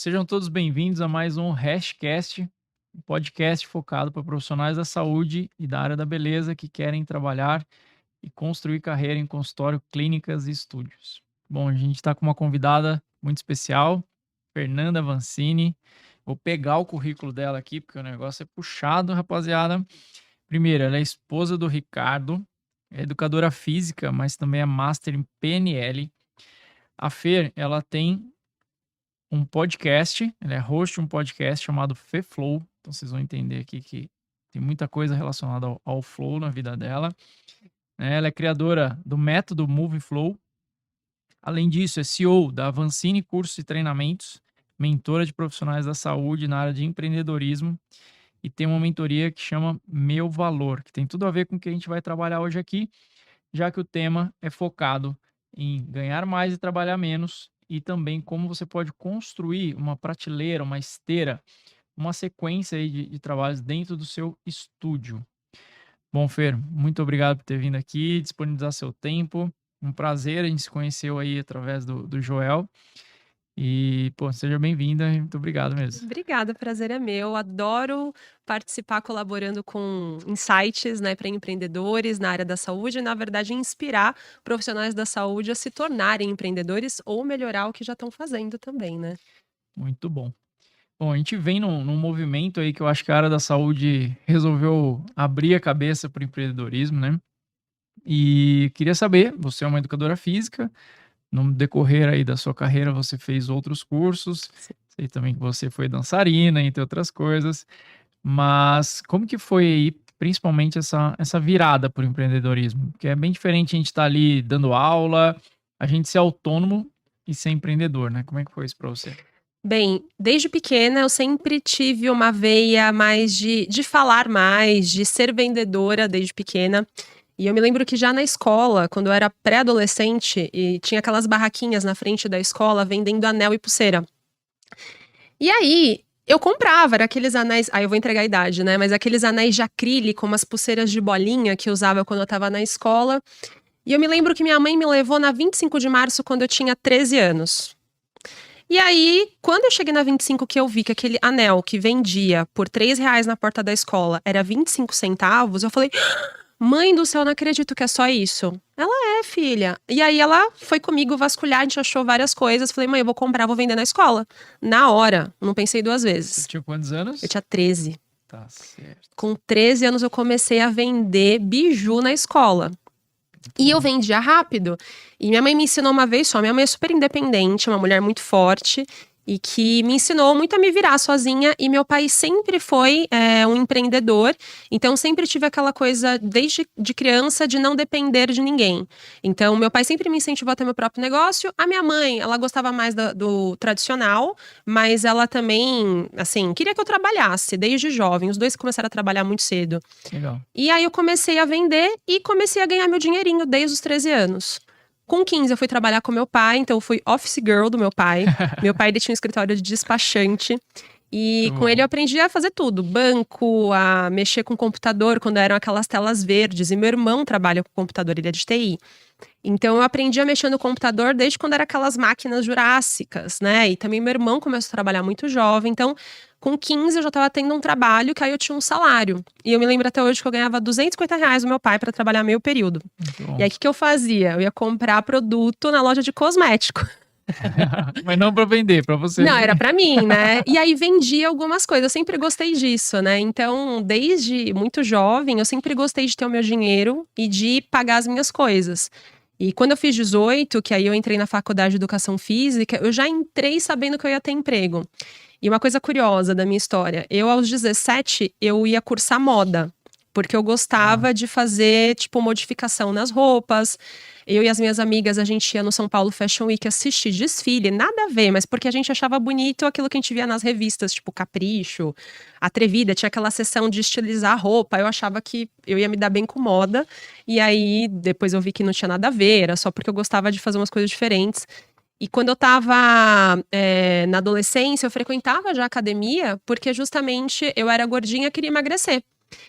sejam todos bem-vindos a mais um Hashcast, um podcast focado para profissionais da saúde e da área da beleza que querem trabalhar e construir carreira em consultório, clínicas e estúdios. Bom, a gente está com uma convidada muito especial, Fernanda Vancini. Vou pegar o currículo dela aqui, porque o negócio é puxado, rapaziada. Primeiro, ela é esposa do Ricardo, é educadora física, mas também é master em PNL. A Fer, ela tem um podcast, ela é host de um podcast chamado FeFlow, então vocês vão entender aqui que tem muita coisa relacionada ao flow na vida dela. Ela é criadora do método Move Flow. Além disso, é CEO da Vancini Cursos e Treinamentos, mentora de profissionais da saúde na área de empreendedorismo e tem uma mentoria que chama Meu Valor, que tem tudo a ver com o que a gente vai trabalhar hoje aqui, já que o tema é focado em ganhar mais e trabalhar menos e também como você pode construir uma prateleira, uma esteira, uma sequência aí de trabalhos dentro do seu estúdio. Bom, Fer, muito obrigado por ter vindo aqui, disponibilizar seu tempo. Um prazer, a gente se conheceu aí através do Joel. E, pô, seja bem-vinda, muito obrigado mesmo. Obrigada, prazer é meu. Adoro participar colaborando com insights, né, para empreendedores na área da saúde e, na verdade, inspirar profissionais da saúde a se tornarem empreendedores ou melhorar o que já estão fazendo também, né? Muito bom. Bom, a gente vem num movimento aí que eu acho que a área da saúde resolveu abrir a cabeça para o empreendedorismo, né? E queria saber, você é uma educadora física, no decorrer aí da sua carreira você fez outros cursos, Sim. sei também que você foi dançarina, entre outras coisas, mas como que foi aí, principalmente essa virada para o empreendedorismo? Porque é bem diferente a gente estar ali dando aula, a gente ser autônomo e ser empreendedor, né? Como é que foi isso para você? Bem, desde pequena eu sempre tive uma veia mais de falar mais, de ser vendedora desde pequena. E eu me lembro que já na escola, quando eu era pré-adolescente, e tinha aquelas barraquinhas na frente da escola vendendo anel e pulseira. E aí, eu comprava, era aqueles anéis. Aí eu vou entregar a idade, né? Mas aqueles anéis de acrílico, umas pulseiras de bolinha que eu usava quando eu tava na escola. E eu me lembro que minha mãe me levou na 25 de março quando eu tinha 13 anos. E aí, quando eu cheguei na 25, que eu vi que aquele anel que vendia por R$ 3 na porta da escola era 25 centavos, eu falei: mãe do céu, eu não acredito que é só isso. Ela é, filha. E aí ela foi comigo vasculhar, a gente achou várias coisas. Falei, mãe, eu vou comprar, vou vender na escola. Na hora, não pensei duas Você vezes. tinha quantos anos? Eu tinha 13. Tá certo. Com 13 anos eu comecei a vender biju na escola. E eu vendia rápido. E minha mãe me ensinou uma vez só. Minha mãe é super independente, uma mulher muito forte. E que me ensinou muito a me virar sozinha. E meu pai sempre foi um empreendedor. Então, sempre tive aquela coisa, desde de criança, de não depender de ninguém. Então, meu pai sempre me incentivou a ter meu próprio negócio. A minha mãe, ela gostava mais do tradicional. Mas ela também, assim, queria que eu trabalhasse desde jovem. Os dois começaram a trabalhar muito cedo. Legal. E aí eu comecei a vender e comecei a ganhar meu dinheirinho desde os 13 anos. Com 15 eu fui trabalhar com meu pai, então eu fui office girl do meu pai. Meu pai ele tinha um escritório de despachante. E Muito com ele bom. eu aprendi a fazer tudo. Banco, a mexer com computador, quando eram aquelas telas verdes. E meu irmão trabalha com computador, ele é de TI. Então eu aprendi a mexer no computador desde quando era aquelas máquinas jurássicas, né? E também meu irmão começou a trabalhar muito jovem. Então, com 15 eu já estava tendo um trabalho que aí eu tinha um salário. E eu me lembro até hoje que eu ganhava R$ 250 do meu pai para trabalhar meio período. Muito bom. E aí o que eu fazia? Eu ia comprar produto na loja de cosmético. Mas não para vender, para você. Não, era pra mim, né? E aí vendia algumas coisas. Eu sempre gostei disso, né? Então, desde muito jovem, eu sempre gostei de ter o meu dinheiro e de pagar as minhas coisas. E quando eu fiz 18, que aí eu entrei na faculdade de educação física, eu já entrei sabendo que eu ia ter emprego. E uma coisa curiosa da minha história, eu aos 17, eu ia cursar moda. Porque eu gostava de fazer, tipo, modificação nas roupas. Eu e as minhas amigas, a gente ia no São Paulo Fashion Week assistir desfile. Nada a ver, mas porque a gente achava bonito aquilo que a gente via nas revistas, tipo Capricho, Atrevida. Tinha aquela sessão de estilizar a roupa. Eu achava que eu ia me dar bem com moda. E aí, depois eu vi que não tinha nada a ver. Era só porque eu gostava de fazer umas coisas diferentes. E quando eu tava na adolescência, eu frequentava já academia, porque justamente eu era gordinha e queria emagrecer.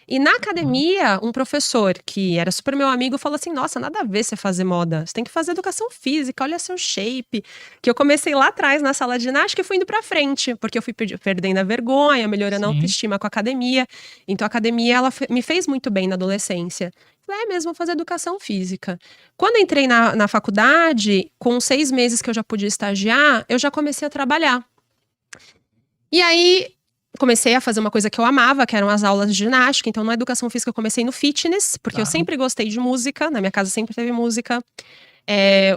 E na academia, um professor que era super meu amigo falou assim: nossa, nada a ver você fazer moda. Você tem que fazer educação física, olha seu shape. Que eu comecei lá atrás na sala de ginástica e fui indo pra frente, porque eu fui perdendo a vergonha, melhorando a Sim. autoestima com a academia. Então a academia, ela me fez muito bem na adolescência. Falei, é mesmo, vou fazer educação física. Quando eu entrei na faculdade, com 6 meses que eu já podia estagiar, eu já comecei a trabalhar. E aí, comecei a fazer uma coisa que eu amava, que eram as aulas de ginástica. Então, na educação física, eu comecei no fitness, porque eu sempre gostei de música. Na minha casa sempre teve música.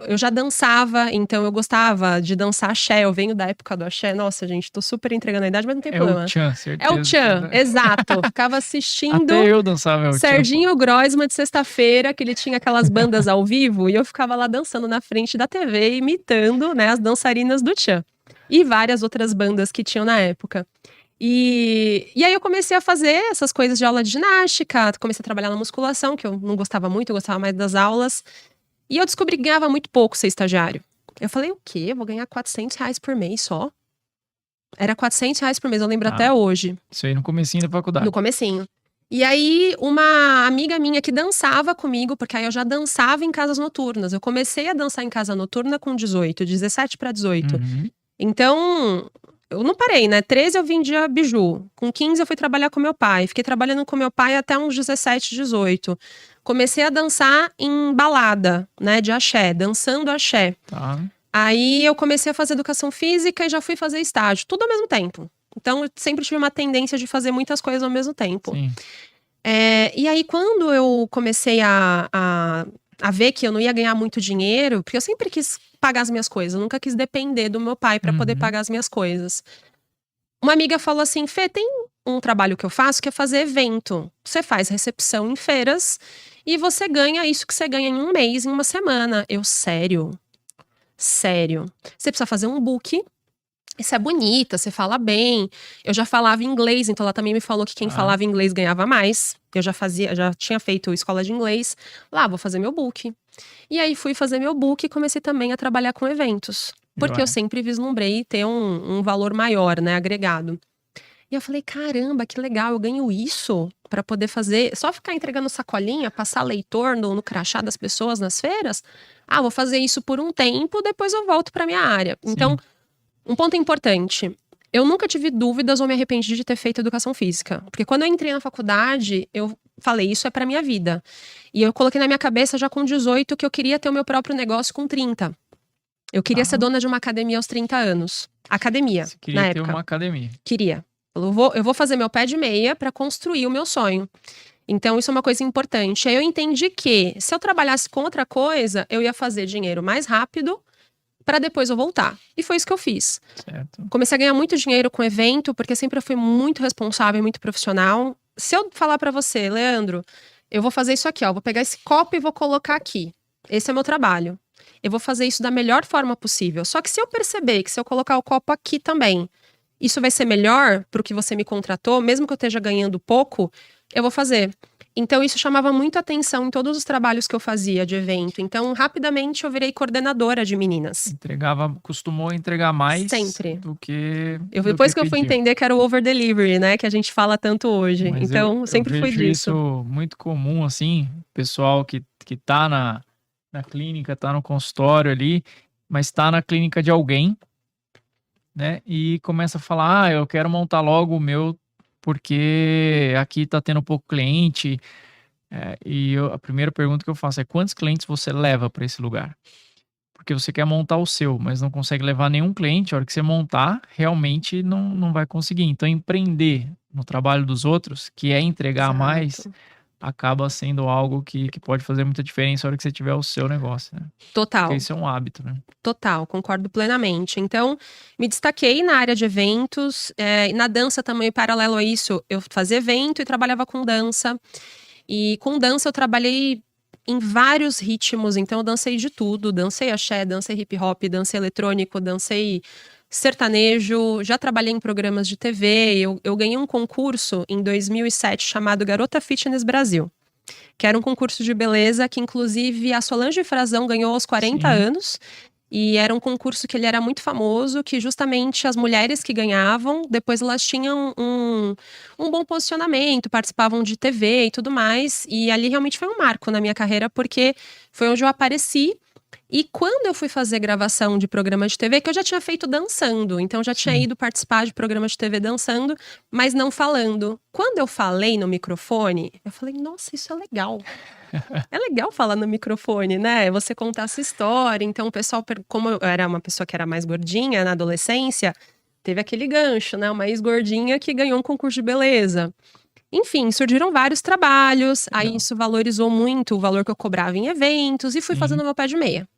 Eu já dançava, então eu gostava de dançar axé. Eu venho da época do axé. Nossa, gente, tô super entregando a idade, mas não tem problema. É o Tchan, certeza. É o Tchan, exato. Ficava assistindo Até eu dançava o Serginho Groisman de sexta-feira, que ele tinha aquelas bandas ao vivo, e eu ficava lá dançando na frente da TV, imitando, né, as dançarinas do Tchan. E várias outras bandas que tinham na época. E aí eu comecei a fazer essas coisas de aula de ginástica, comecei a trabalhar na musculação, que eu não gostava muito, eu gostava mais das aulas. E eu descobri que ganhava muito pouco ser estagiário. Eu falei, o quê? Eu vou ganhar R$400 por mês só? Era R$400 por mês, eu lembro até hoje. Isso aí no comecinho da faculdade. No comecinho. E aí, uma amiga minha que dançava comigo, porque aí eu já dançava em casas noturnas. Eu comecei a dançar em casa noturna com 18, 17 para 18. Então, eu não parei, né? 13 eu vendia biju. Com 15 eu fui trabalhar com meu pai. Fiquei trabalhando com meu pai até uns 17, 18. Comecei a dançar em balada, né? De axé, dançando axé. Tá. Aí eu comecei a fazer educação física e já fui fazer estágio. Tudo ao mesmo tempo. Então, eu sempre tive uma tendência de fazer muitas coisas ao mesmo tempo. Sim. E aí, quando eu comecei a ver que eu não ia ganhar muito dinheiro, porque eu sempre quis pagar as minhas coisas, eu nunca quis depender do meu pai para poder pagar as minhas coisas. Uma amiga falou assim, Fê, tem um trabalho que eu faço que é fazer evento. Você faz recepção em feiras e você ganha isso que você ganha em um mês, em uma semana. Eu, sério? Sério. Você precisa fazer um book. Você é bonita, você fala bem. Eu já falava inglês, então ela também me falou que quem falava inglês ganhava mais. Eu já tinha feito escola de inglês. Lá, vou fazer meu book. E aí fui fazer meu book e comecei também a trabalhar com eventos. Porque eu sempre vislumbrei ter um valor maior, né, agregado. E eu falei, caramba, que legal, eu ganho isso para poder fazer, só ficar entregando sacolinha, passar leitor no crachá das pessoas nas feiras? Vou fazer isso por um tempo, depois eu volto para minha área. Sim. Então, um ponto importante, eu nunca tive dúvidas ou me arrependi de ter feito educação física. Porque quando eu entrei na faculdade, eu falei, isso é pra minha vida. E eu coloquei na minha cabeça já com 18 que eu queria ter o meu próprio negócio com 30. Eu queria ser dona de uma academia aos 30 anos. Academia, Você queria na ter época. uma academia. Queria. Eu vou fazer meu pé de meia pra construir o meu sonho. Então, isso é uma coisa importante. Aí eu entendi que, se eu trabalhasse com outra coisa, eu ia fazer dinheiro mais rápido para depois eu voltar. E foi isso que eu fiz. Certo. Comecei a ganhar muito dinheiro com evento, porque sempre eu fui muito responsável, muito profissional. Se eu falar para você, Leandro, eu vou fazer isso aqui, ó, vou pegar esse copo e vou colocar aqui. Esse é meu trabalho. Eu vou fazer isso da melhor forma possível. Só que se eu perceber que se eu colocar o copo aqui também, isso vai ser melhor pro que você me contratou, mesmo que eu esteja ganhando pouco, eu vou fazer. Então, isso chamava muito atenção em todos os trabalhos que eu fazia de evento. Então, rapidamente, eu virei coordenadora de meninas. Costumou entregar mais Sempre. do que Depois que eu fui entender que era o over-delivery, né? Que a gente fala tanto hoje. Mas então, sempre foi disso. disso. Isso muito comum, assim, pessoal que tá na clínica, tá no consultório ali, mas tá na clínica de alguém, né? E começa a falar, eu quero montar logo o meu porque aqui tá tendo pouco cliente. A primeira pergunta que eu faço é quantos clientes você leva para esse lugar? Porque você quer montar o seu, mas não consegue levar nenhum cliente. A hora que você montar, realmente não vai conseguir. Então, empreender no trabalho dos outros, que é entregar mais, acaba sendo algo que pode fazer muita diferença na hora que você tiver o seu negócio, né? Total. Porque isso é um hábito, né? Total, concordo plenamente. Então, me destaquei na área de eventos, na dança também, paralelo a isso, eu fazia evento e trabalhava com dança. E com dança eu trabalhei em vários ritmos, então eu dancei de tudo. Dancei axé, dancei hip hop, dancei eletrônico, dancei sertanejo. Já trabalhei em programas de TV. Eu ganhei um concurso em 2007 chamado Garota Fitness Brasil. Que era um concurso de beleza que, inclusive, a Solange Frazão ganhou aos 40 anos. E era um concurso que ele era muito famoso, que justamente as mulheres que ganhavam, depois elas tinham um bom posicionamento, participavam de TV e tudo mais. E ali realmente foi um marco na minha carreira, porque foi onde eu apareci. E quando eu fui fazer gravação de programa de TV, que eu já tinha feito dançando, então eu já tinha Sim. ido participar de programa de TV dançando, mas não falando. Quando eu falei no microfone, eu falei, nossa, isso é legal. É legal falar no microfone, né? Você contar essa história. Então, o pessoal, como eu era uma pessoa que era mais gordinha na adolescência, teve aquele gancho, né? Uma ex-gordinha que ganhou um concurso de beleza. Enfim, surgiram vários trabalhos, aí Legal. isso valorizou muito o valor que eu cobrava em eventos e fui Sim. fazendo meu pé de meia.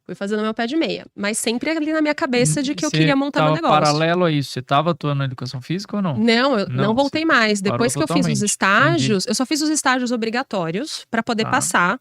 Fui fazendo meu pé de meia, mas sempre ali na minha cabeça de que eu Você queria montar meu tava negócio. paralelo a isso, você estava atuando na educação física ou não? Não, eu não Não, voltei você mais. parou Depois que eu fiz os totalmente. Entendi. estágios, eu só fiz os estágios obrigatórios para poder Tá, passar.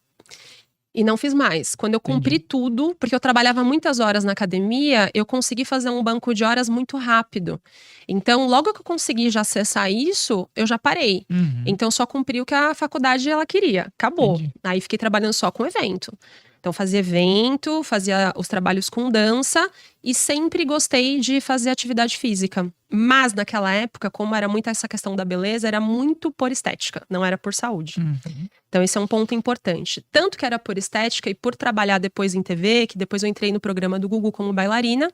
E não fiz mais. Quando eu cumpri entendi. tudo, porque eu trabalhava muitas horas na academia, eu consegui fazer um banco de horas muito rápido. Então, logo que eu consegui já acessar isso, eu já parei. Uhum, Então, só cumpri o que a faculdade ela queria. Acabou. entendi. Aí fiquei trabalhando só com evento. Então, fazia evento, fazia os trabalhos com dança e sempre gostei de fazer atividade física. Mas naquela época, como era muito essa questão da beleza, era muito por estética, não era por saúde. Uhum, Então, esse é um ponto importante. Tanto que era por estética e por trabalhar depois em TV, que depois eu entrei no programa do Gugu como bailarina,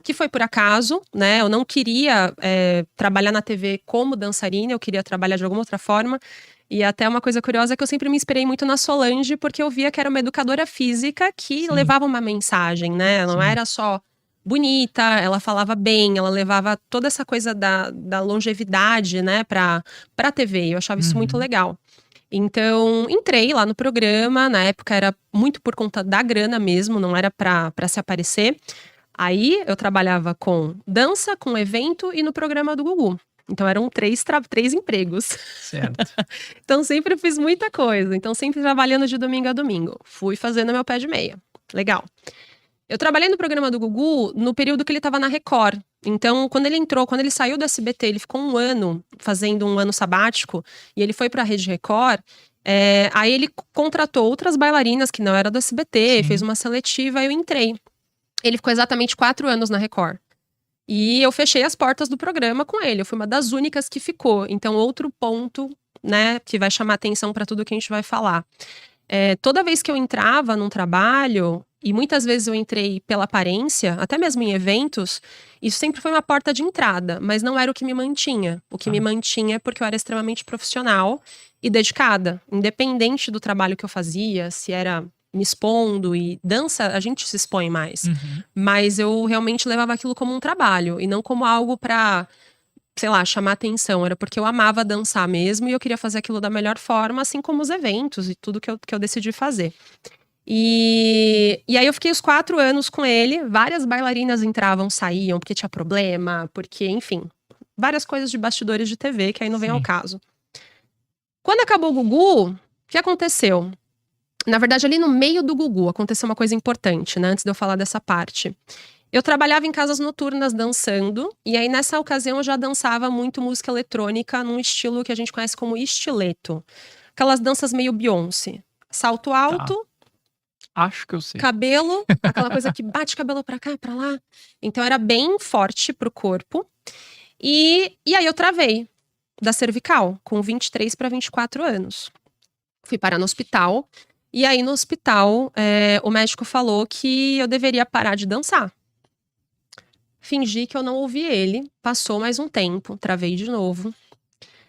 que foi por acaso, né? Eu não queria trabalhar na TV como dançarina, eu queria trabalhar de alguma outra forma. E até uma coisa curiosa é que eu sempre me inspirei muito na Solange, porque eu via que era uma educadora física que sim, levava uma mensagem, né? Não sim. era só bonita, ela falava bem, ela levava toda essa coisa da longevidade, né, pra TV. Eu achava isso muito Uhum, legal. Então, entrei lá no programa, na época era muito por conta da grana mesmo, não era pra se aparecer. Aí eu trabalhava com dança, com evento e no programa do Gugu. Então eram três empregos. certo. Então sempre fiz muita coisa. Então sempre trabalhando de domingo a domingo. Fui fazendo meu pé de meia. Legal. Eu trabalhei no programa do Gugu no período que ele estava na Record. Então, quando ele saiu do SBT, ele ficou um ano fazendo um ano sabático e ele foi para a Rede Record. Aí ele contratou outras bailarinas que não eram do SBT, fez Sim, uma seletiva e eu entrei. Ele ficou exatamente 4 anos na Record. E eu fechei as portas do programa com ele. Eu fui uma das únicas que ficou. Então, outro ponto, né, que vai chamar atenção para tudo que a gente vai falar. Toda vez que eu entrava num trabalho, e muitas vezes eu entrei pela aparência, até mesmo em eventos, isso sempre foi uma porta de entrada, mas não era o que me mantinha. O que tá. me mantinha é porque eu era extremamente profissional e dedicada. Independente do trabalho que eu fazia, se era me expondo, e dança, a gente se expõe mais. Uhum, Mas eu realmente levava aquilo como um trabalho e não como algo pra, sei lá, chamar atenção. Era porque eu amava dançar mesmo e eu queria fazer aquilo da melhor forma, assim como os eventos e tudo que eu decidi fazer. E aí eu fiquei os 4 anos com ele. Várias bailarinas entravam, saíam, porque tinha problema, porque, enfim, várias coisas de bastidores de TV que aí não vem ao sim. caso. Quando acabou o Gugu, o que aconteceu? Na verdade, ali no meio do Gugu, aconteceu uma coisa importante, né? Antes de eu falar dessa parte. Eu trabalhava em casas noturnas dançando, e aí nessa ocasião eu já dançava muito música eletrônica num estilo que a gente conhece como estileto. Aquelas danças meio Beyoncé. Salto Tá. alto, Acho que eu sei. cabelo, aquela coisa que bate cabelo pra cá, pra lá. Então era bem forte pro corpo. E aí eu travei da cervical, com 23 para 24 anos. Fui parar no hospital. E aí, no hospital, o médico falou que eu deveria parar de dançar. Fingi que eu não ouvi ele. Passou mais um tempo, travei de novo.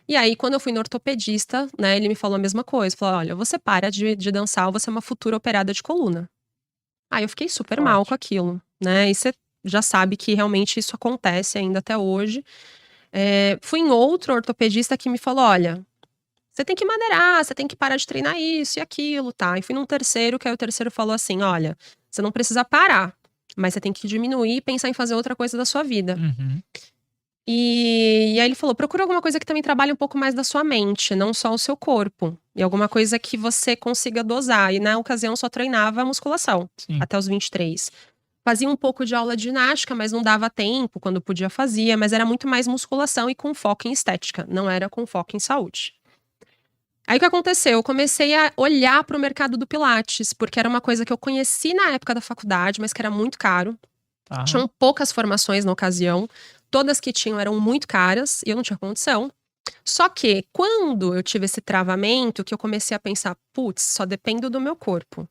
E aí, quando eu fui no ortopedista, né, ele me falou a mesma coisa. Falou, olha, você para de dançar ou você é uma futura operada de coluna. Aí eu fiquei super mal com Forte. aquilo, né? E você já sabe que realmente isso acontece ainda até hoje. Fui em outro ortopedista que me falou, olha, você tem que maneirar, você tem que parar de treinar isso e aquilo, tá? E fui num terceiro, que aí o terceiro falou assim: olha, você não precisa parar, mas você tem que diminuir e pensar em fazer outra coisa da sua vida. Uhum, E aí ele falou: procura alguma coisa que também trabalhe um pouco mais da sua mente, não só o seu corpo. E alguma coisa que você consiga dosar. E na ocasião só treinava musculação, sim. até os 23. Fazia um pouco de aula de ginástica, mas não dava tempo, quando podia fazia, mas era muito mais musculação e com foco em estética, não era com foco em saúde. Aí o que aconteceu? Eu comecei a olhar para o mercado do Pilates, porque era uma coisa que eu conheci na época da faculdade, mas que era muito caro. Tá. Tinham poucas formações na ocasião, todas que tinham eram muito caras e eu não tinha condição. Só que quando eu tive esse travamento, que eu comecei a pensar, putz, só dependo do meu corpo.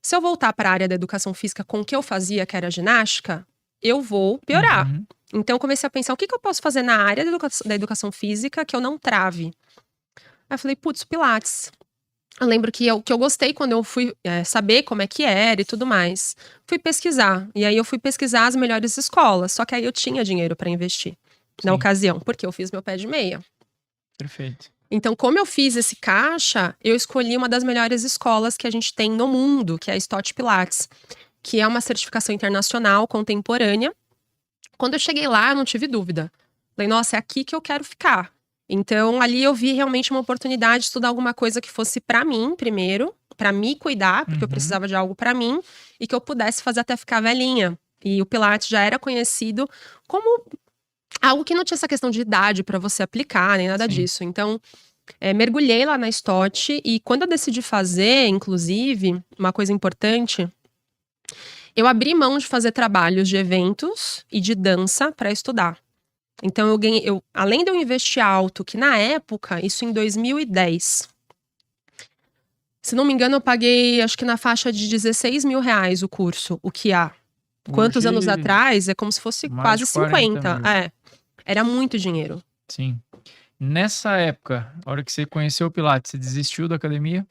Se eu voltar para a área da educação física com o que eu fazia, que era ginástica, eu vou piorar. Uhum. Então eu comecei a pensar, o que eu posso fazer na área da educação física que eu não trave? Aí eu falei, putz, Pilates. Eu lembro que eu gostei quando eu fui saber como é que era e tudo mais. Fui pesquisar. E aí eu fui pesquisar as melhores escolas. Só que aí eu tinha dinheiro para investir na Sim. ocasião, porque eu fiz meu pé de meia. Perfeito. Então, como eu fiz esse caixa, eu escolhi uma das melhores escolas que a gente tem no mundo, que é a Stott Pilates, que é uma certificação internacional contemporânea. Quando eu cheguei lá, eu não tive dúvida. Falei, nossa, é aqui que eu quero ficar. Então, ali eu vi realmente uma oportunidade de estudar alguma coisa que fosse pra mim, primeiro, pra me cuidar, porque eu precisava de algo pra mim, e que eu pudesse fazer até ficar velhinha. E o Pilates já era conhecido como algo que não tinha essa questão de idade pra você aplicar, nem nada Sim. disso. Então, mergulhei lá na Stott, e quando eu decidi fazer, inclusive, uma coisa importante, eu abri mão de fazer trabalhos de eventos e de dança pra estudar. Então eu ganhei, além de eu investir alto, que na época, isso em 2010, se não me engano, eu paguei, acho que na faixa de 16 mil reais o curso, o que há. Quantos Hoje, anos atrás? É como se fosse mais quase de 40 50. mil. Era muito dinheiro. Sim. Nessa época, a hora que você conheceu o Pilates, você desistiu da academia?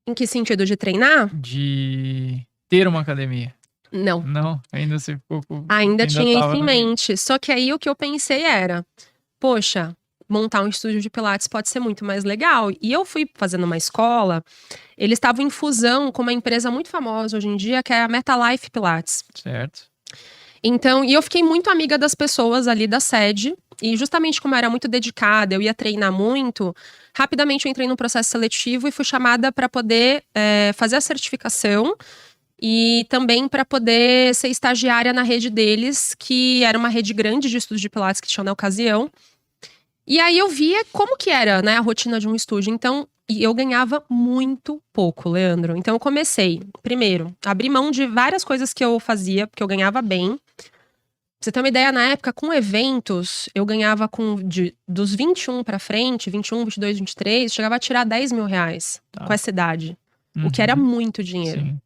Em que sentido? De treinar? De ter uma academia? Não. Não? Ainda você ficou com... Ainda tinha isso tava em no- mente. Só que aí o que eu pensei era, poxa, montar um estúdio de Pilates pode ser muito mais legal. E eu fui fazendo uma escola, eles estavam em fusão com uma empresa muito famosa hoje em dia, que é a MetaLife Pilates. Certo. Então, e eu fiquei muito amiga das pessoas ali da sede. E justamente como eu era muito dedicada, eu ia treinar muito, rapidamente eu entrei num processo seletivo e fui chamada para poder fazer a certificação e também para poder ser estagiária na rede deles, que era uma rede grande de estúdios de Pilates que tinha na ocasião. E aí eu via como que era, né, a rotina de um estúdio. Então, e eu ganhava muito pouco, Leandro. Então eu comecei, primeiro, a abrir mão de várias coisas que eu fazia, porque eu ganhava bem. Pra você ter uma ideia, na época, com eventos, eu ganhava dos 21 pra frente, 21, 22, 23, chegava a tirar 10 mil reais Tá. com essa idade. O que era Uhum. muito dinheiro. Sim.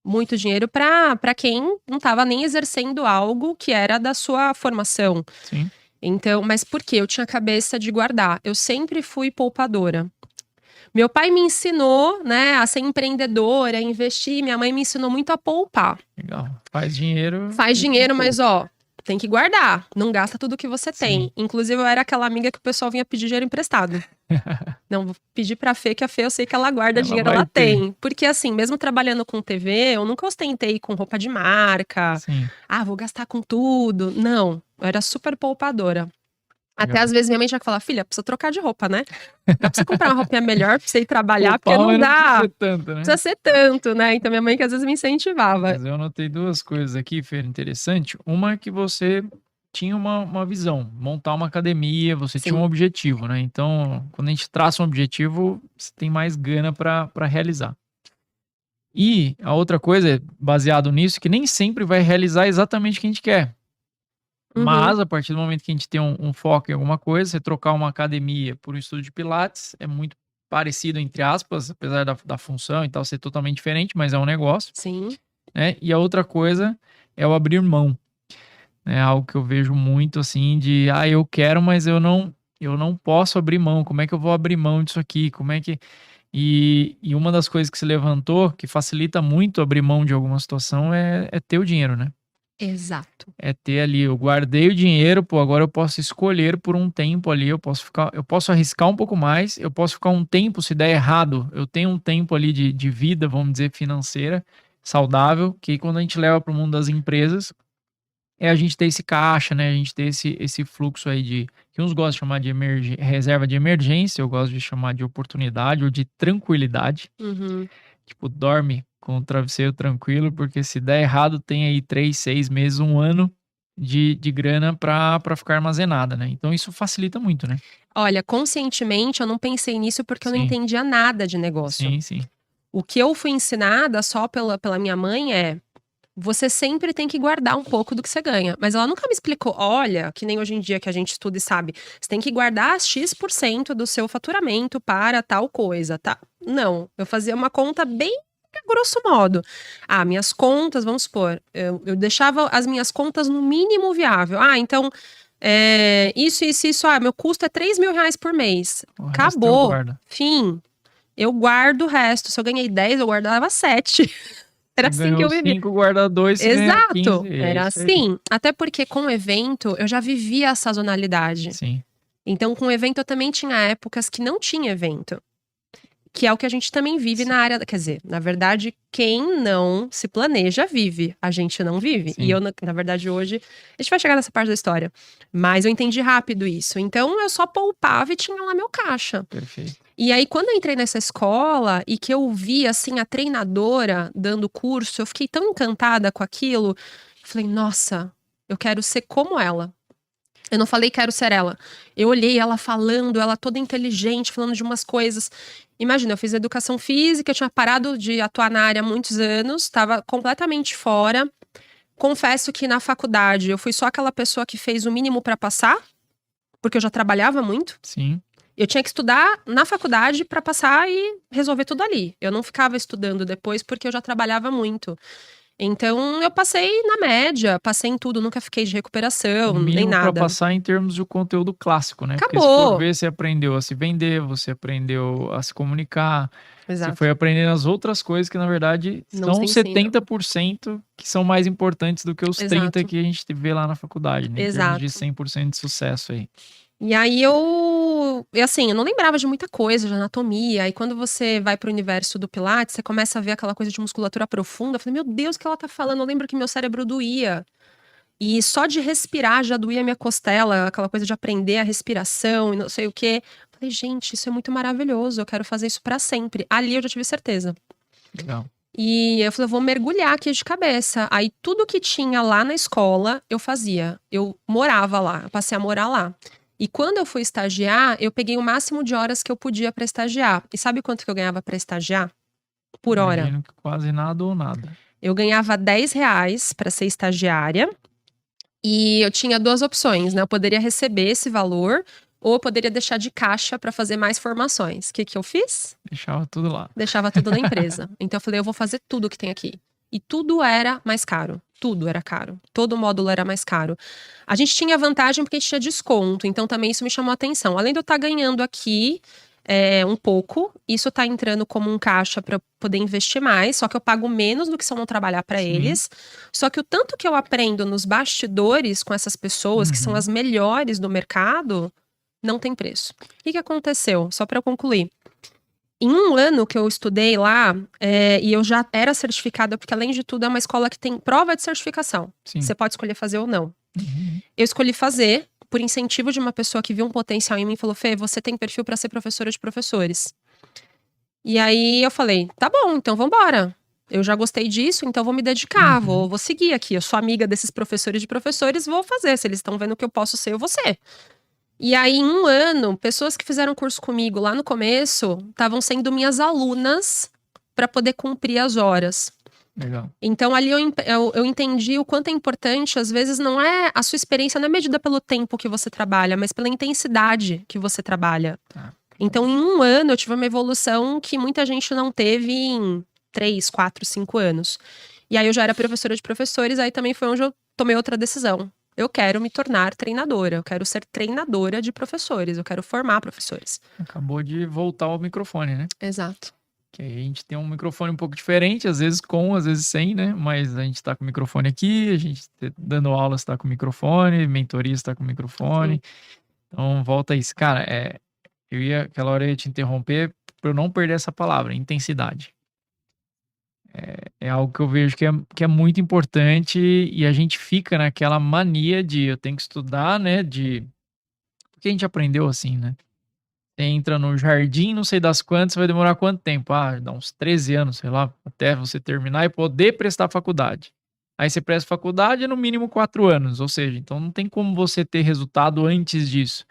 Muito dinheiro pra quem não tava nem exercendo algo que era da sua formação. Sim. Então, mas por quê? Eu tinha cabeça de guardar. Eu sempre fui poupadora. Meu pai me ensinou, né, a ser empreendedora, a investir. Minha mãe me ensinou muito a poupar. Legal. Faz dinheiro. Faz e dinheiro, poupa. mas ó, tem que guardar. Não gasta tudo que você tem. Sim. Inclusive, eu era aquela amiga que o pessoal vinha pedir dinheiro emprestado. Não, vou pedir pra Fê, que a Fê eu sei que ela guarda Ela dinheiro, vai ela ter. tem. Porque assim, mesmo trabalhando com TV, eu nunca ostentei com roupa de marca. Sim. Ah, vou gastar com tudo. Não, eu era super poupadora. Até Legal. às vezes minha mãe já fala, filha, precisa trocar de roupa, né? Dá pra você comprar uma roupinha melhor pra você ir trabalhar, porque Poupar, não mas dá. precisa ser tanto, né? Precisa ser tanto, né? Então minha mãe que às vezes me incentivava. Mas eu anotei duas coisas aqui, Fer, interessante. Uma é que você tinha uma visão, montar uma academia, você tinha Sim. um objetivo, né? Então, quando a gente traça um objetivo, você tem mais gana para realizar. E a outra coisa, baseado nisso, que nem sempre vai realizar exatamente o que a gente quer. Uhum. Mas, a partir do momento que a gente tem um foco em alguma coisa, você trocar uma academia por um estúdio de Pilates, é muito parecido, entre aspas, apesar da função e tal ser totalmente diferente, mas é um negócio, Sim. né? E a outra coisa é o abrir mão. É algo que eu vejo muito assim de, eu quero, mas eu não posso abrir mão. Como é que eu vou abrir mão disso aqui? Como é que... E uma das coisas que se levantou, que facilita muito abrir mão de alguma situação, é ter o dinheiro, né? Exato. É ter ali, eu guardei o dinheiro, pô, agora eu posso escolher por um tempo ali, eu posso arriscar um pouco mais, eu posso ficar um tempo, se der errado, eu tenho um tempo ali de vida, vamos dizer, financeira, saudável, que aí quando a gente leva para o mundo das empresas, é a gente ter esse caixa, né? A gente ter esse fluxo aí que uns gostam de chamar de reserva de emergência, eu gosto de chamar de oportunidade ou de tranquilidade. Uhum. Tipo, dorme com o travesseiro tranquilo, porque se der errado, tem aí 3, 6 meses, 1 ano de grana pra ficar armazenada, né? Então isso facilita muito, né? Olha, conscientemente eu não pensei nisso porque eu não Sim, entendia nada de negócio. sim. O que eu fui ensinada só pela minha mãe é: você sempre tem que guardar um pouco do que você ganha. Mas ela nunca me explicou, olha, que nem hoje em dia que a gente estuda e sabe, você tem que guardar X% do seu faturamento para tal coisa, tá? Não, eu fazia uma conta bem a grosso modo. Ah, minhas contas, vamos supor, eu deixava as minhas contas no mínimo viável. Ah, então, isso. Ah, meu custo é R$ 3.000 por mês. O resto eu Acabou. guardo. Fim. Eu guardo o resto. Se eu ganhei 10, eu guardava 7. Era Você assim que ganhou eu vivia. 5, guarda 2, você ganha 15. Exato, É era isso aí. assim. Até porque com o evento eu já vivia a sazonalidade. Sim. Então, com o evento eu também tinha épocas que não tinha evento. Que é o que a gente também vive na área. Quer dizer, na verdade, quem não se planeja vive. A gente não vive. Sim. E eu, na verdade, hoje. A gente vai chegar nessa parte da história. Mas eu entendi rápido isso. Então, eu só poupava e tinha lá meu caixa. Perfeito. E aí, quando eu entrei nessa escola e que eu vi, assim, a treinadora dando curso, eu fiquei tão encantada com aquilo. Falei, nossa, eu quero ser como ela. Eu não falei quero ser ela. Eu olhei ela falando, ela toda inteligente, falando de umas coisas. Imagina, eu fiz educação física, eu tinha parado de atuar na área há muitos anos, estava completamente fora. Confesso que na faculdade eu fui só aquela pessoa que fez o mínimo para passar, porque eu já trabalhava muito. Sim. Eu tinha que estudar na faculdade para passar e resolver tudo ali. Eu não ficava estudando depois porque eu já trabalhava muito. Então eu passei na média, passei em tudo, nunca fiquei de recuperação, O nem mínimo para nada. passar em termos de conteúdo clássico, né? Porque se for Acabou. ver, você aprendeu a se vender, você aprendeu a se comunicar, você Exato. foi aprendendo as outras coisas que, na verdade, Não são se ensina. 70% que são mais importantes do que os 30% Exato. que a gente vê lá na faculdade, né? Em termos de Exato. 100% de sucesso aí. E aí assim, eu não lembrava de muita coisa, de anatomia. E quando você vai pro universo do Pilates, você começa a ver aquela coisa de musculatura profunda. Eu falei, meu Deus, o que ela tá falando? Eu lembro que meu cérebro doía. E só de respirar já doía minha costela, aquela coisa de aprender a respiração e não sei o quê. Eu falei, gente, isso é muito maravilhoso, eu quero fazer isso pra sempre. Ali eu já tive certeza. Legal. E eu falei, eu vou mergulhar aqui de cabeça. Aí tudo que tinha lá na escola, eu fazia. Eu morava lá, eu passei a morar lá. E quando eu fui estagiar, eu peguei o máximo de horas que eu podia pra estagiar. E sabe quanto que eu ganhava pra estagiar? Por hora. Imagino que quase nada ou nada. Eu ganhava R$ 10 pra ser estagiária. E eu tinha duas opções, né? Eu poderia receber esse valor ou eu poderia deixar de caixa pra fazer mais formações. O que que eu fiz? Deixava tudo lá. Deixava tudo na empresa. Então eu falei, eu vou fazer tudo que tem aqui. E tudo era mais caro. Tudo era caro. Todo módulo era mais caro. A gente tinha vantagem porque a gente tinha desconto. Então também isso me chamou a atenção. Além de eu estar ganhando aqui um pouco, isso tá entrando como um caixa para poder investir mais. Só que eu pago menos do que se eu não trabalhar para Sim. eles. Só que o tanto que eu aprendo nos bastidores com essas pessoas, que são as melhores do mercado, não tem preço. O que aconteceu? Só para eu concluir. Em um ano que eu estudei lá, e eu já era certificada, porque além de tudo é uma escola que tem prova de certificação. Sim. Você pode escolher fazer ou não. Uhum. Eu escolhi fazer, por incentivo de uma pessoa que viu um potencial em mim e falou, Fê, você tem perfil para ser professora de professores. E aí eu falei, tá bom, então vambora. Eu já gostei disso, então vou me dedicar, vou seguir aqui. Eu sou amiga desses professores de professores, vou fazer. Se eles estão vendo que eu posso ser, eu vou ser. E aí, em um ano, pessoas que fizeram curso comigo lá no começo estavam sendo minhas alunas para poder cumprir as horas. Legal. Então, ali eu entendi o quanto é importante. Às vezes, não é a sua experiência, não é medida pelo tempo que você trabalha, mas pela intensidade que você trabalha. Tá. Então, em um ano, eu tive uma evolução que muita gente não teve em 3, 4, 5 anos. E aí, eu já era professora de professores, aí também foi onde eu tomei outra decisão. Eu quero me tornar treinadora, eu quero ser treinadora de professores, eu quero formar professores. Acabou de voltar ao microfone, né? Exato. Que aí a gente tem um microfone um pouco diferente, às vezes com, às vezes sem, né? Mas a gente tá com o microfone aqui, a gente dando aula está com o microfone, mentoria está com o microfone. Sim. Então, volta a isso. Cara, aquela hora eu ia te interromper para eu não perder essa palavra, intensidade. É algo que eu vejo que é muito importante e a gente fica naquela mania de eu tenho que estudar, né? Porque a gente aprendeu assim, né? Você entra no jardim, não sei das quantas, vai demorar quanto tempo? Ah, dá uns 13 anos, sei lá, até você terminar e poder prestar faculdade. Aí você presta faculdade no mínimo 4 anos, ou seja, então não tem como você ter resultado antes disso.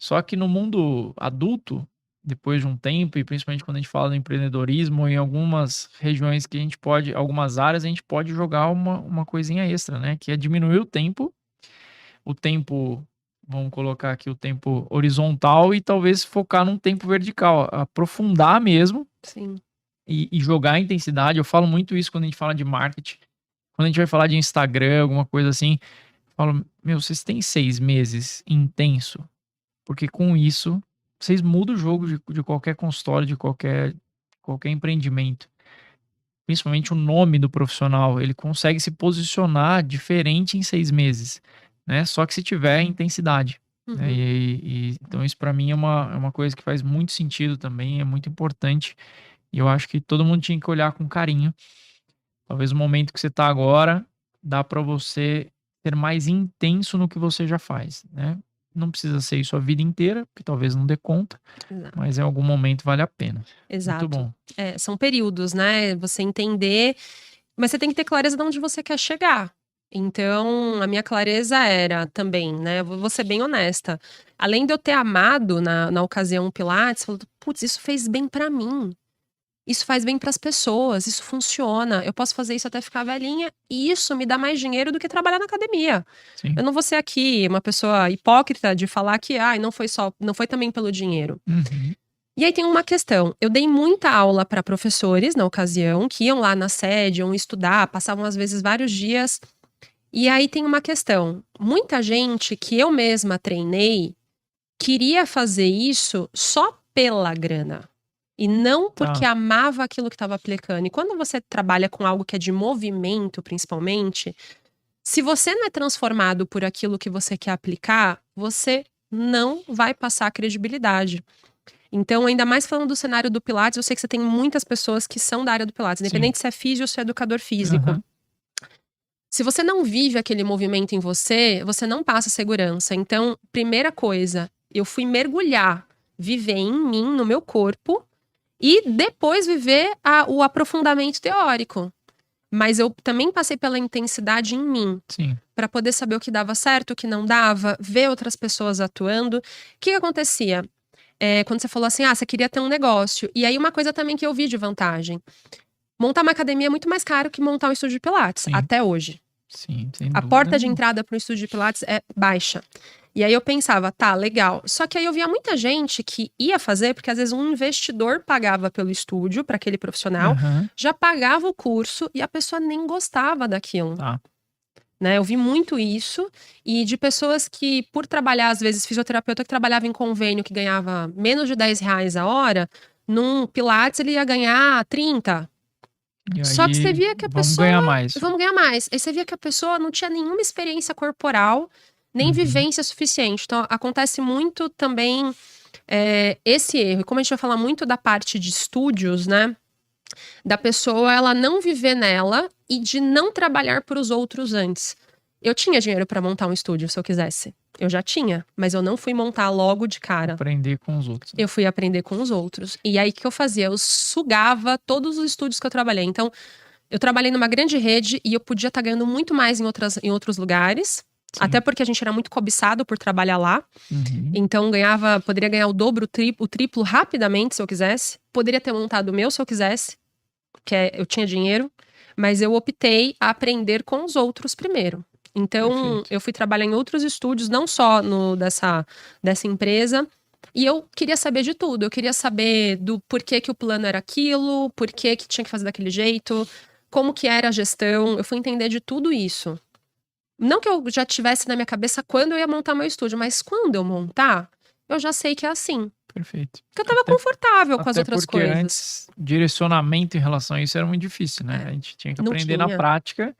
Só que no mundo adulto, depois de um tempo, e principalmente quando a gente fala do empreendedorismo, em algumas regiões que a gente pode, algumas áreas, a gente pode jogar uma coisinha extra, né? Que é diminuir o tempo, vamos colocar aqui o tempo horizontal e talvez focar num tempo vertical, aprofundar mesmo Sim. e jogar a intensidade. Eu falo muito isso quando a gente fala de marketing, quando a gente vai falar de Instagram, alguma coisa assim, eu falo, meu, vocês têm 6 meses intenso, porque com isso vocês mudam o jogo de qualquer consultório, de qualquer empreendimento. Principalmente o nome do profissional, ele consegue se posicionar diferente em 6 meses, né? Só que se tiver intensidade, né? Uhum. Então isso para mim é uma coisa que faz muito sentido também, é muito importante. E eu acho que todo mundo tinha que olhar com carinho. Talvez o momento que você está agora, dá para você ser mais intenso no que você já faz, né? Não precisa ser isso a vida inteira, porque talvez não dê conta, Exato. mas em algum momento vale a pena. Muito Exato. bom. São períodos, né? Você entender, mas você tem que ter clareza de onde você quer chegar. Então, a minha clareza era também, né? Eu vou ser bem honesta. Além de eu ter amado na ocasião o Pilates, falando, putz, isso fez bem pra mim. Isso faz bem pras pessoas, isso funciona. Eu posso fazer isso até ficar velhinha e isso me dá mais dinheiro do que trabalhar na academia. Sim. Eu não vou ser aqui uma pessoa hipócrita de falar que, não foi também pelo dinheiro. Uhum. E aí tem uma questão. Eu dei muita aula para professores na ocasião, que iam lá na sede, iam estudar, passavam às vezes vários dias. E aí tem uma questão. Muita gente que eu mesma treinei queria fazer isso só pela grana. E não porque Tá. amava aquilo que estava aplicando. E quando você trabalha com algo que é de movimento, principalmente, se você não é transformado por aquilo que você quer aplicar, você não vai passar credibilidade. Então, ainda mais falando do cenário do Pilates, eu sei que você tem muitas pessoas que são da área do Pilates, independente se é físio ou se é educador físico. Aham. Se você não vive aquele movimento em você, você não passa segurança. Então, primeira coisa, eu fui mergulhar, viver em mim, no meu corpo, e depois viver o aprofundamento teórico. Mas eu também passei pela intensidade em mim, Sim. para poder saber o que dava certo, o que não dava, ver outras pessoas atuando. O que acontecia? Quando você falou assim, você queria ter um negócio. E aí, uma coisa também que eu vi de vantagem. Montar uma academia é muito mais caro que montar um estúdio de Pilates, Sim. até hoje. Sim, sem A dúvida. porta de entrada para um estúdio de Pilates é baixa. E aí eu pensava, tá, legal. Só que aí eu via muita gente que ia fazer, porque às vezes um investidor pagava pelo estúdio para aquele profissional, Aham. já pagava o curso e a pessoa nem gostava daquilo. Tá. Né? Eu vi muito isso, e de pessoas que, por trabalhar, às vezes, fisioterapeuta que trabalhava em convênio, que ganhava menos de R$ 10 a hora, num Pilates ele ia ganhar 30. E Só que você aí, via que a vamos pessoa. ganhar mais. Vamos ganhar mais. Aí você via que a pessoa não tinha nenhuma experiência corporal, nem Uhum. vivência suficiente. Então, acontece muito também esse erro. E como a gente vai falar muito da parte de estúdios, né? Da pessoa ela não viver nela e de não trabalhar para os outros antes. Eu tinha dinheiro para montar um estúdio se eu quisesse. Eu já tinha, mas eu não fui montar logo de cara. Aprender com os outros. Eu fui aprender com os outros. E aí, o que eu fazia? Eu sugava todos os estúdios que eu trabalhei. Então, eu trabalhei numa grande rede e eu podia estar ganhando muito mais em outros lugares. Sim. Até porque a gente era muito cobiçado por trabalhar lá. Uhum. Então, poderia ganhar o dobro, o triplo rapidamente, se eu quisesse. Poderia ter montado o meu, se eu quisesse. Eu tinha dinheiro. Mas eu optei a aprender com os outros primeiro. Então, Perfeito. eu fui trabalhar em outros estúdios, não só dessa empresa. E eu queria saber de tudo. Eu queria saber do porquê que o plano era aquilo, porquê que tinha que fazer daquele jeito, como que era a gestão. Eu fui entender de tudo isso. Não que eu já tivesse na minha cabeça quando eu ia montar meu estúdio, mas quando eu montar, eu já sei que é assim. Perfeito. Porque eu tava confortável com as Até outras porque coisas. antes, direcionamento em relação a isso era muito difícil, né? A gente tinha que Não aprender na tinha. prática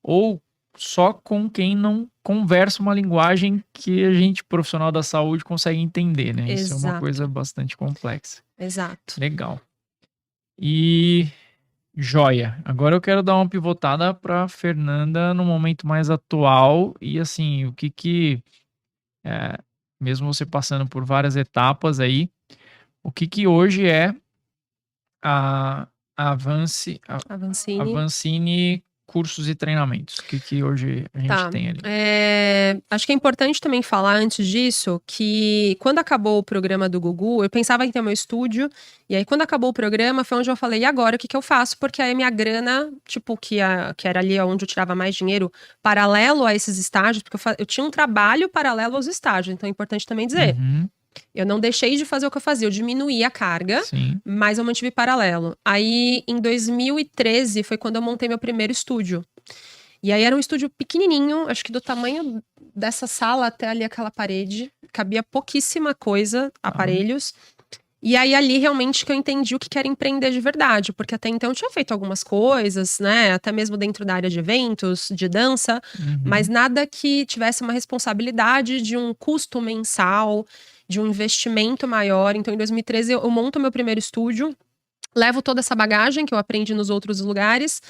ou só com quem não conversa uma linguagem que a gente, profissional da saúde, consegue entender, né? Isso é uma Exato. coisa bastante complexa. Exato. Legal. E joia. Agora eu quero dar uma pivotada para Fernanda no momento mais atual e assim, o que mesmo você passando por várias etapas aí, o que hoje é a Avancini. Avancini cursos e treinamentos? O que hoje a gente Tá. tem ali? Acho que é importante também falar antes disso que quando acabou o programa do Gugu, eu pensava em ter meu estúdio, e aí quando acabou o programa foi onde eu falei, e agora o que eu faço? Porque aí a minha grana, tipo, que era ali onde eu tirava mais dinheiro, paralelo a esses estágios, porque eu tinha um trabalho paralelo aos estágios, então é importante também dizer. Uhum, Eu não deixei de fazer o que eu fazia, eu diminuí a carga, sim. mas eu mantive paralelo. Aí, em 2013, foi quando eu montei meu primeiro estúdio. E aí era um estúdio pequenininho, acho que do tamanho dessa sala até ali aquela parede. Cabia pouquíssima coisa, aparelhos. E aí ali realmente que eu entendi o que era empreender de verdade. Porque até então eu tinha feito algumas coisas, né? Até mesmo dentro da área de eventos, de dança. Mas Uhum. nada que tivesse uma responsabilidade de um custo mensal, de um investimento maior. Então em 2013 eu monto meu primeiro estúdio. Levo toda essa bagagem que eu aprendi nos outros lugares.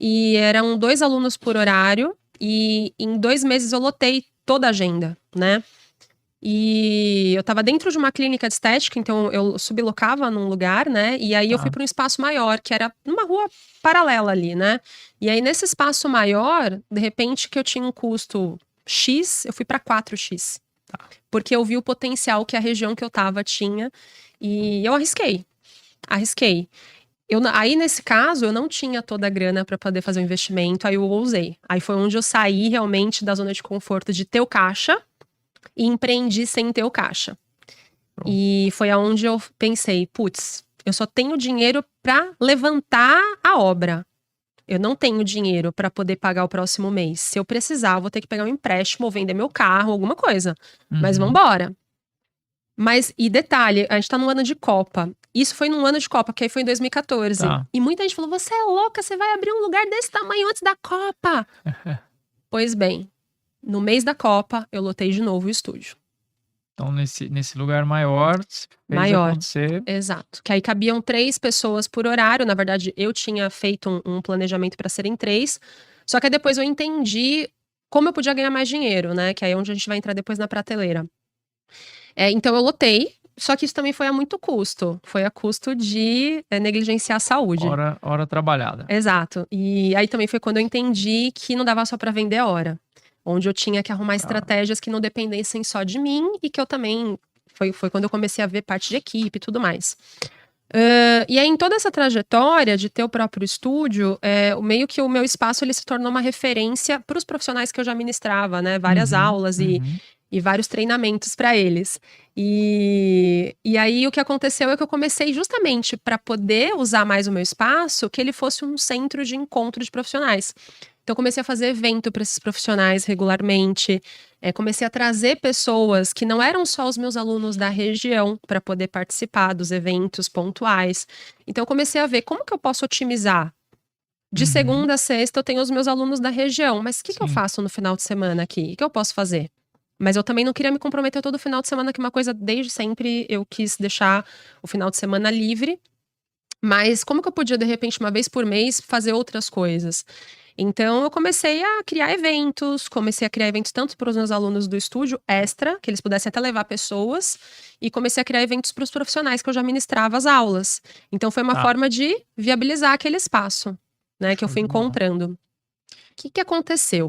E eram 2 alunos por horário. E em 2 meses eu lotei toda a agenda, né? E eu tava dentro de uma clínica de estética, então eu sublocava num lugar, né? E aí eu fui Tá. para um espaço maior, que era numa rua paralela ali, né? E aí nesse espaço maior, de repente que eu tinha um custo X, eu fui para 4x. Porque eu vi o potencial que a região que eu tava tinha. E eu arrisquei. Arrisquei. Aí, nesse caso, eu não tinha toda a grana para poder fazer o investimento, aí eu ousei. Aí foi onde eu saí realmente da zona de conforto de ter o caixa e empreendi sem ter o caixa. Pronto. E foi aonde eu pensei, putz, eu só tenho dinheiro para levantar a obra. Eu não tenho dinheiro para poder pagar o próximo mês. Se eu precisar, eu vou ter que pegar um empréstimo ou vender meu carro, alguma coisa. Mas Uhum. vambora. Mas, e detalhe, a gente tá num ano de Copa. Isso foi num ano de Copa, que aí foi em 2014. Tá. E muita gente falou: você é louca, você vai abrir um lugar desse tamanho antes da Copa. Pois bem, no mês da Copa, eu lotei de novo o estúdio. Então, nesse lugar maior, você fez Maior. acontecer. Exato. Que aí cabiam 3 pessoas por horário. Na verdade, eu tinha feito um planejamento para serem 3. Só que aí depois eu entendi como eu podia ganhar mais dinheiro, né? Que aí é onde a gente vai entrar depois na prateleira. Então eu lotei, só que isso também foi a muito custo. Foi a custo de negligenciar a saúde. Hora trabalhada. Exato. E aí também foi quando eu entendi que não dava só para vender a hora. Onde eu tinha que arrumar estratégias que não dependessem só de mim e que eu também. Foi quando eu comecei a ver parte de equipe e tudo mais. E aí, em toda essa trajetória de ter o próprio estúdio, meio que o meu espaço ele se tornou uma referência para os profissionais que eu já ministrava, né? Várias aulas e vários treinamentos para eles. E aí, o que aconteceu é que eu comecei justamente para poder usar mais o meu espaço, que ele fosse um centro de encontro de profissionais. Então, eu comecei a fazer evento para esses profissionais regularmente. Comecei a trazer pessoas que não eram só os meus alunos da região para poder participar dos eventos pontuais. Então, eu comecei a ver como que eu posso otimizar. De segunda a sexta, eu tenho os meus alunos da região. Mas o que eu faço no final de semana aqui? O que eu posso fazer? Mas eu também não queria me comprometer todo final de semana, que é uma coisa, desde sempre, eu quis deixar o final de semana livre. Mas como que eu podia, de repente, uma vez por mês, fazer outras coisas? Então, eu comecei a criar eventos, tanto para os meus alunos do estúdio extra, que eles pudessem até levar pessoas, e comecei a criar eventos para os profissionais que eu já ministrava as aulas. Então, foi uma forma de viabilizar aquele espaço, né, que eu fui encontrando. O que aconteceu?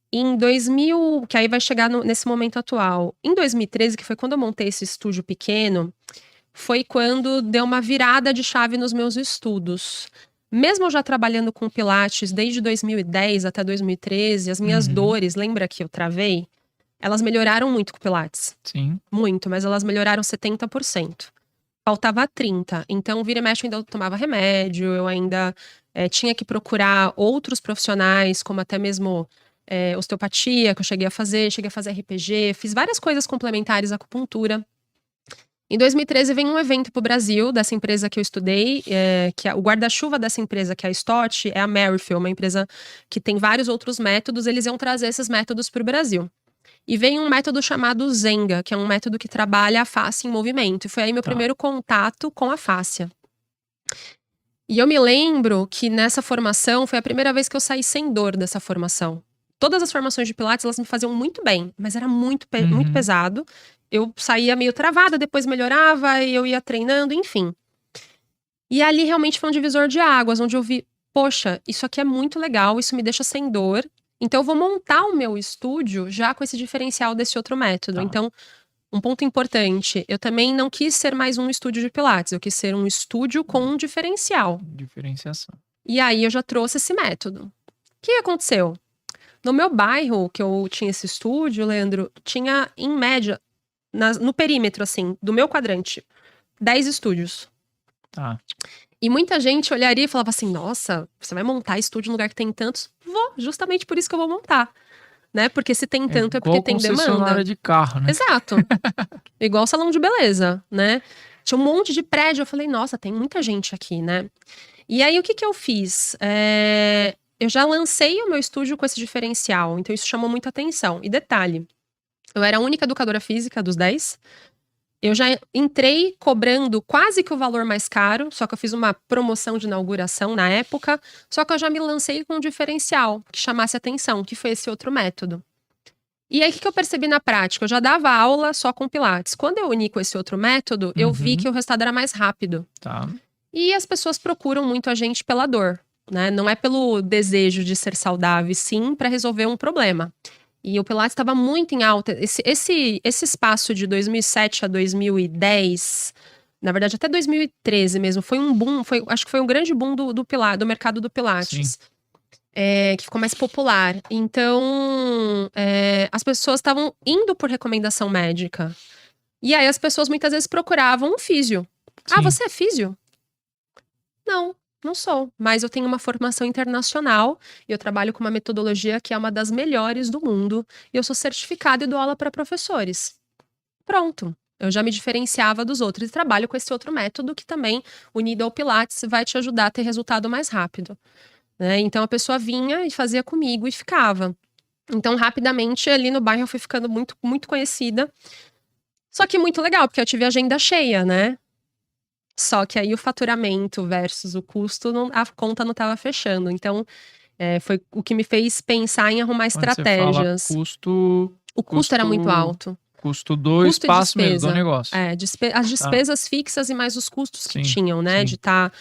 Em 2000, que aí vai chegar nesse momento atual. Em 2013, que foi quando eu montei esse estúdio pequeno, foi quando deu uma virada de chave nos meus estudos. Mesmo eu já trabalhando com Pilates desde 2010 até 2013, as minhas dores, lembra que eu travei? Elas melhoraram muito com Pilates. Sim. Muito, mas elas melhoraram 70%. Faltava 30%. Então, vira e mexe, eu ainda tomava remédio, eu ainda tinha que procurar outros profissionais, como até mesmo osteopatia, que eu cheguei a fazer RPG, fiz várias coisas complementares à acupuntura. Em 2013 vem um evento pro Brasil, dessa empresa que eu estudei, que o guarda-chuva dessa empresa, que é a Stott, é a Merrifield, uma empresa que tem vários outros métodos, eles iam trazer esses métodos pro Brasil. E vem um método chamado Zenga, que é um método que trabalha a face em movimento, e foi aí meu primeiro contato com a fáscia. E eu me lembro que nessa formação, foi a primeira vez que eu saí sem dor dessa formação. Todas as formações de Pilates, elas me faziam muito bem, mas era muito pesado. Eu saía meio travada, depois melhorava, e eu ia treinando, enfim. E ali realmente foi um divisor de águas, onde eu vi, poxa, isso aqui é muito legal, isso me deixa sem dor. Então eu vou montar o meu estúdio já com esse diferencial desse outro método. Tá. Então, um ponto importante, eu também não quis ser mais um estúdio de pilates, eu quis ser um estúdio com um diferencial. Diferenciação. E aí eu já trouxe esse método. O que aconteceu? No meu bairro, que eu tinha esse estúdio, Leandro, tinha, em média, no perímetro, assim, do meu quadrante, 10 estúdios. Tá. E muita gente olharia e falava assim, nossa, você vai montar estúdio num lugar que tem tantos? Vou, justamente por isso que eu vou montar. Né? Porque se tem tanto é porque tem demanda. Concessionária de carro, né? Exato. Igual salão de beleza, né? Tinha um monte de prédio, eu falei, nossa, tem muita gente aqui, né? E aí, o que eu fiz? Eu já lancei o meu estúdio com esse diferencial, então isso chamou muita atenção. E detalhe, eu era a única educadora física dos 10. Eu já entrei cobrando quase que o valor mais caro, só que eu fiz uma promoção de inauguração na época, só que eu já me lancei com um diferencial que chamasse atenção, que foi esse outro método. E aí, o que eu percebi na prática? Eu já dava aula só com Pilates. Quando eu uni com esse outro método, eu vi que o resultado era mais rápido. Tá. E as pessoas procuram muito a gente pela dor, né? Não é pelo desejo de ser saudável, sim para resolver um problema. E o Pilates estava muito em alta. Esse espaço de 2007 a 2010, na verdade até 2013 mesmo, foi um boom, acho que foi um grande boom do Pilates, do mercado do Pilates. Que ficou mais popular. Então, as pessoas estavam indo por recomendação médica. E aí as pessoas muitas vezes procuravam um físio. Sim. Ah, você é físio? Não sou. Mas eu tenho uma formação internacional e eu trabalho com uma metodologia que é uma das melhores do mundo. E eu sou certificada e dou aula para professores. Pronto. Eu já me diferenciava dos outros e trabalho com esse outro método que também, unido ao Pilates, vai te ajudar a ter resultado mais rápido. Né? Então a pessoa vinha e fazia comigo e ficava. Então, rapidamente, ali no bairro eu fui ficando muito, muito conhecida. Só que muito legal, porque eu tive agenda cheia, né? Só que aí o faturamento versus o custo, a conta não estava fechando. Então, foi o que me fez pensar em arrumar estratégias. Você fala custo... O custo era muito alto. Custo do espaço mesmo, do negócio. As despesas fixas e mais os custos que tinham, né? Sim. De estar...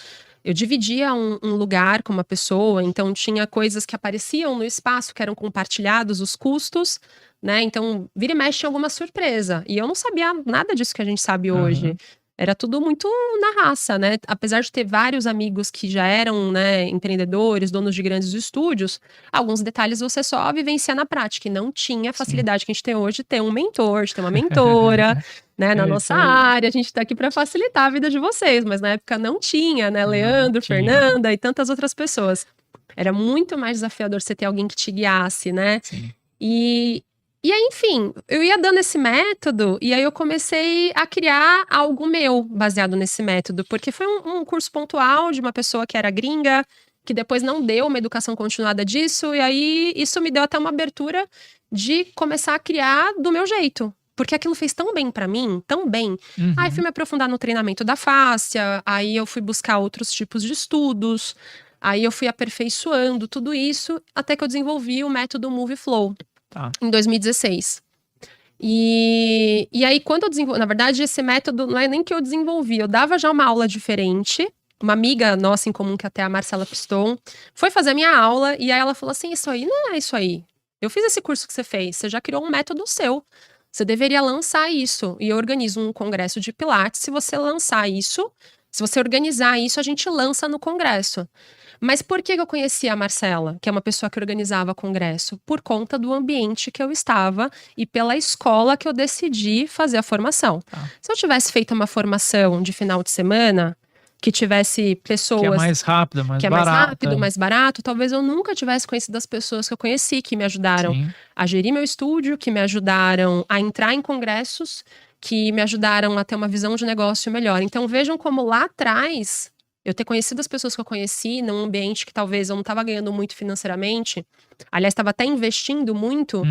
Eu dividia um lugar com uma pessoa, então tinha coisas que apareciam no espaço que eram compartilhados, os custos, né? Então, vira e mexe tinha alguma surpresa. E eu não sabia nada disso que a gente sabe hoje. Era tudo muito na raça, né? Apesar de ter vários amigos que já eram, né, empreendedores, donos de grandes estúdios, alguns detalhes você só vivencia na prática. E não tinha a facilidade que a gente tem hoje de ter um mentor, de ter uma mentora, né? Na nossa área, a gente tá aqui para facilitar a vida de vocês, mas na época não tinha, né? Leandro, Fernanda e tantas outras pessoas. Era muito mais desafiador você ter alguém que te guiasse, né? Sim. E aí, enfim, eu ia dando esse método e aí eu comecei a criar algo meu baseado nesse método, porque foi um curso pontual de uma pessoa que era gringa, que depois não deu uma educação continuada disso, e aí isso me deu até uma abertura de começar a criar do meu jeito. Porque aquilo fez tão bem pra mim, tão bem. Aí fui me aprofundar no treinamento da fáscia, aí eu fui buscar outros tipos de estudos, aí eu fui aperfeiçoando tudo isso, até que eu desenvolvi o método Move Flow. Em 2016. E aí, quando eu desenvolvi... Na verdade, esse método não é nem que eu desenvolvi. Eu dava já uma aula diferente. Uma amiga nossa em comum, que até é a Marcela Piston, foi fazer a minha aula. E aí ela falou assim, isso aí não é isso aí. Eu fiz esse curso que você fez. Você já criou um método seu. Você deveria lançar isso. E eu organizo um congresso de Pilates. Se você lançar isso, se você organizar isso, a gente lança no congresso. Mas por que eu conheci a Marcela, que é uma pessoa que organizava congresso? Por conta do ambiente que eu estava e pela escola que eu decidi fazer a formação. Se eu tivesse feito uma formação de final de semana, que tivesse pessoas... Que é mais rápida, mais que barata. É mais rápido, mais barato, talvez eu nunca tivesse conhecido as pessoas que eu conheci, que me ajudaram a gerir meu estúdio, que me ajudaram a entrar em congressos, que me ajudaram a ter uma visão de negócio melhor. Então vejam como lá atrás... Eu ter conhecido as pessoas que eu conheci num ambiente que talvez eu não estava ganhando muito financeiramente, aliás, estava até investindo muito,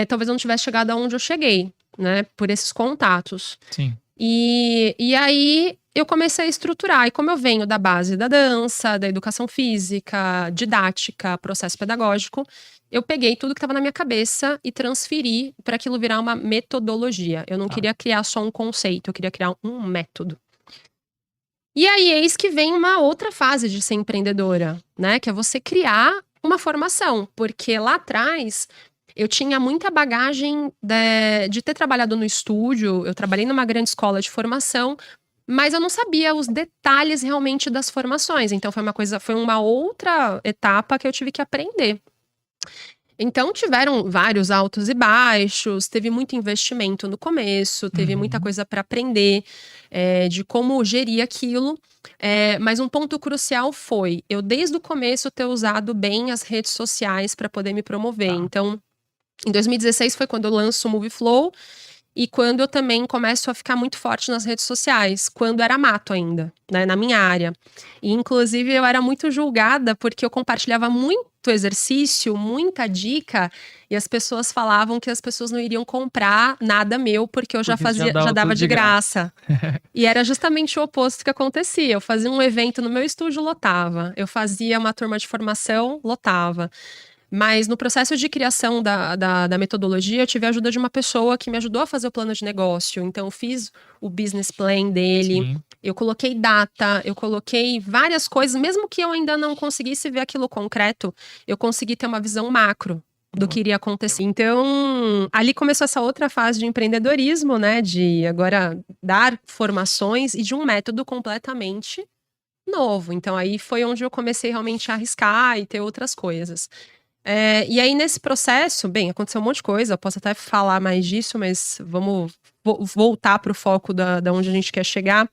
talvez eu não tivesse chegado aonde eu cheguei, né? Por esses contatos. Sim. E aí eu comecei a estruturar. E como eu venho da base da dança, da educação física, didática, processo pedagógico, eu peguei tudo que estava na minha cabeça e transferi para aquilo virar uma metodologia. Eu não queria criar só um conceito, eu queria criar um método. E aí, eis que vem uma outra fase de ser empreendedora, né? Que é você criar uma formação. Porque lá atrás, eu tinha muita bagagem de ter trabalhado no estúdio. Eu trabalhei numa grande escola de formação, mas eu não sabia os detalhes realmente das formações. Então, foi uma outra etapa que eu tive que aprender. Então, tiveram vários altos e baixos, teve muito investimento no começo, teve muita coisa para aprender de como gerir aquilo. Mas um ponto crucial foi eu, desde o começo, ter usado bem as redes sociais para poder me promover. Tá. Então, em 2016 foi quando eu lanço o Moveflow e quando eu também começo a ficar muito forte nas redes sociais, quando era mato ainda, né, na minha área. E, inclusive, eu era muito julgada porque eu compartilhava muito exercício, muita dica, e as pessoas falavam que as pessoas não iriam comprar nada meu porque eu já Porque já dava tudo de graça. E era justamente o oposto que acontecia. Eu fazia um evento no meu estúdio, lotava. Eu fazia uma turma de formação, lotava. Mas no processo de criação da metodologia, eu tive a ajuda de uma pessoa que me ajudou a fazer o plano de negócio. Então, eu fiz o business plan dele, Sim. eu coloquei data, eu coloquei várias coisas. Mesmo que eu ainda não conseguisse ver aquilo concreto, eu consegui ter uma visão macro do que iria acontecer. Então, ali começou essa outra fase de empreendedorismo, né? De agora dar formações e de um método completamente novo. Então, aí foi onde eu comecei realmente a arriscar e ter outras coisas. E aí, nesse processo, bem, aconteceu um monte de coisa, eu posso até falar mais disso, mas vamos voltar para o foco da onde a gente quer chegar.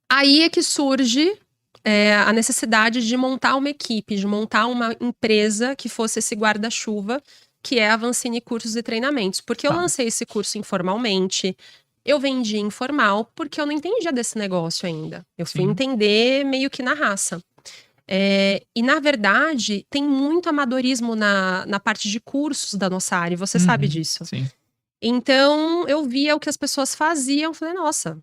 Aí é que surge a necessidade de montar uma equipe, de montar uma empresa que fosse esse guarda-chuva, que é a Vancini Cursos e Treinamentos. Porque eu Tá. lancei esse curso informalmente, eu vendi informal, porque eu não entendia desse negócio ainda. Eu fui Sim. entender meio que na raça. E, na verdade, tem muito amadorismo na parte de cursos da nossa área, e você sabe disso. Sim. Então, eu via o que as pessoas faziam, falei, nossa,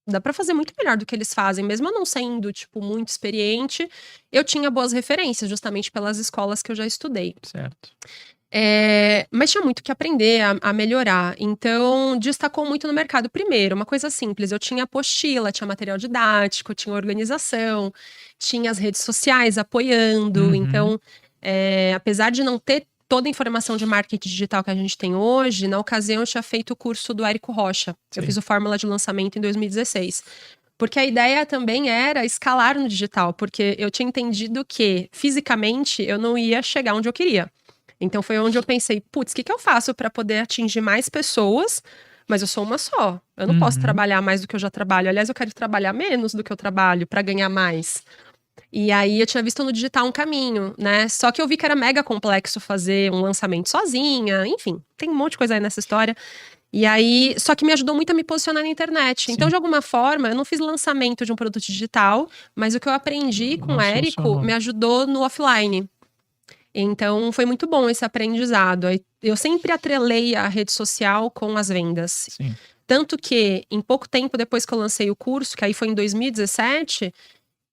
dá pra fazer muito melhor do que eles fazem. Mesmo eu não sendo, tipo, muito experiente, eu tinha boas referências, justamente pelas escolas que eu já estudei. Certo. Mas tinha muito que aprender, a melhorar. Então, destacou muito no mercado. Primeiro, uma coisa simples, eu tinha apostila, tinha material didático, tinha organização, tinha as redes sociais apoiando. Então, apesar de não ter toda a informação de marketing digital que a gente tem hoje, na ocasião eu tinha feito o curso do Érico Rocha. Eu Sim. fiz o Fórmula de Lançamento em 2016. Porque a ideia também era escalar no digital, porque eu tinha entendido que, fisicamente, eu não ia chegar onde eu queria. Então foi onde eu pensei, putz, o que eu faço para poder atingir mais pessoas? Mas eu sou uma só. Eu não posso trabalhar mais do que eu já trabalho. Aliás, eu quero trabalhar menos do que eu trabalho para ganhar mais. E aí eu tinha visto no digital um caminho, né? Só que eu vi que era mega complexo fazer um lançamento sozinha. Enfim, tem um monte de coisa aí nessa história. E aí, só que me ajudou muito a me posicionar na internet. Sim. Então, de alguma forma, eu não fiz lançamento de um produto digital, mas o que eu aprendi com o Érico me ajudou no offline. Então, foi muito bom esse aprendizado. Eu sempre atrelei a rede social com as vendas. Sim. Tanto que, em pouco tempo depois que eu lancei o curso, que aí foi em 2017,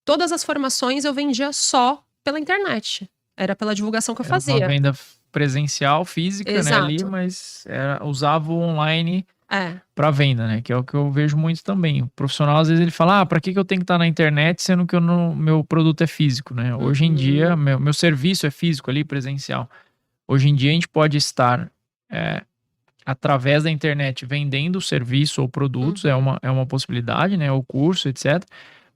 todas as formações eu vendia só pela internet. Era pela divulgação que eu fazia. Uma venda presencial, física, né, ali, Exato. mas usava o online É. para venda, né? Que é o que eu vejo muito também. O profissional, às vezes, ele fala: para que eu tenho que estar na internet, sendo que meu produto é físico, né? Hoje em dia, meu serviço é físico ali, presencial. Hoje em dia, a gente pode estar através da internet vendendo serviço ou produtos, é uma possibilidade, né? O curso, etc.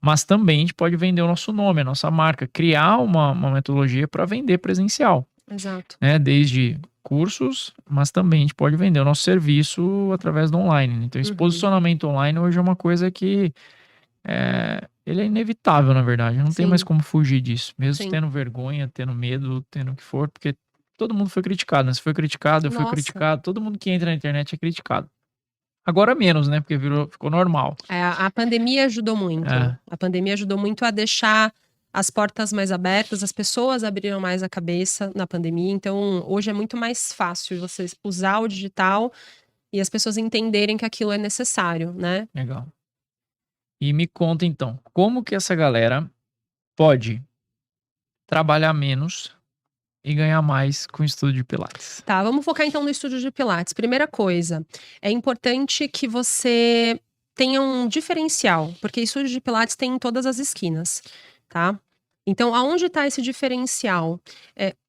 Mas também a gente pode vender o nosso nome, a nossa marca, criar uma metodologia para vender presencial. Exato. Né? Desde cursos, mas também a gente pode vender o nosso serviço através do online. Então, esse posicionamento online hoje é uma coisa que ele é inevitável, na verdade. Não tem mais como fugir disso. Mesmo tendo vergonha, tendo medo, tendo o que for, porque todo mundo foi criticado, né? Se foi criticado, eu fui criticado. Todo mundo que entra na internet é criticado. Agora menos, né? Porque ficou normal. A pandemia ajudou muito. A pandemia ajudou muito a deixar as portas mais abertas, as pessoas abriram mais a cabeça na pandemia. Então, hoje é muito mais fácil você usar o digital e as pessoas entenderem que aquilo é necessário, né? Legal. E me conta, então, como que essa galera pode trabalhar menos e ganhar mais com o estúdio de Pilates? Tá, vamos focar então no estúdio de Pilates. Primeira coisa, é importante que você tenha um diferencial, porque estúdio de Pilates tem em todas as esquinas, tá? Então, aonde está esse diferencial?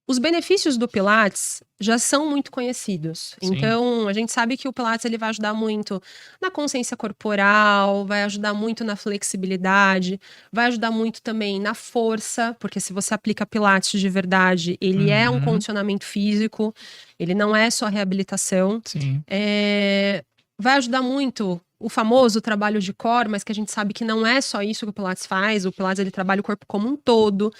Os benefícios do Pilates já são muito conhecidos. Sim. Então, a gente sabe que o Pilates ele vai ajudar muito na consciência corporal, vai ajudar muito na flexibilidade, vai ajudar muito também na força, porque se você aplica Pilates de verdade, ele é um condicionamento físico, ele não é só reabilitação. Sim. Vai ajudar muito o famoso trabalho de core, mas que a gente sabe que não é só isso que o Pilates faz. O Pilates ele trabalha o corpo como um todo.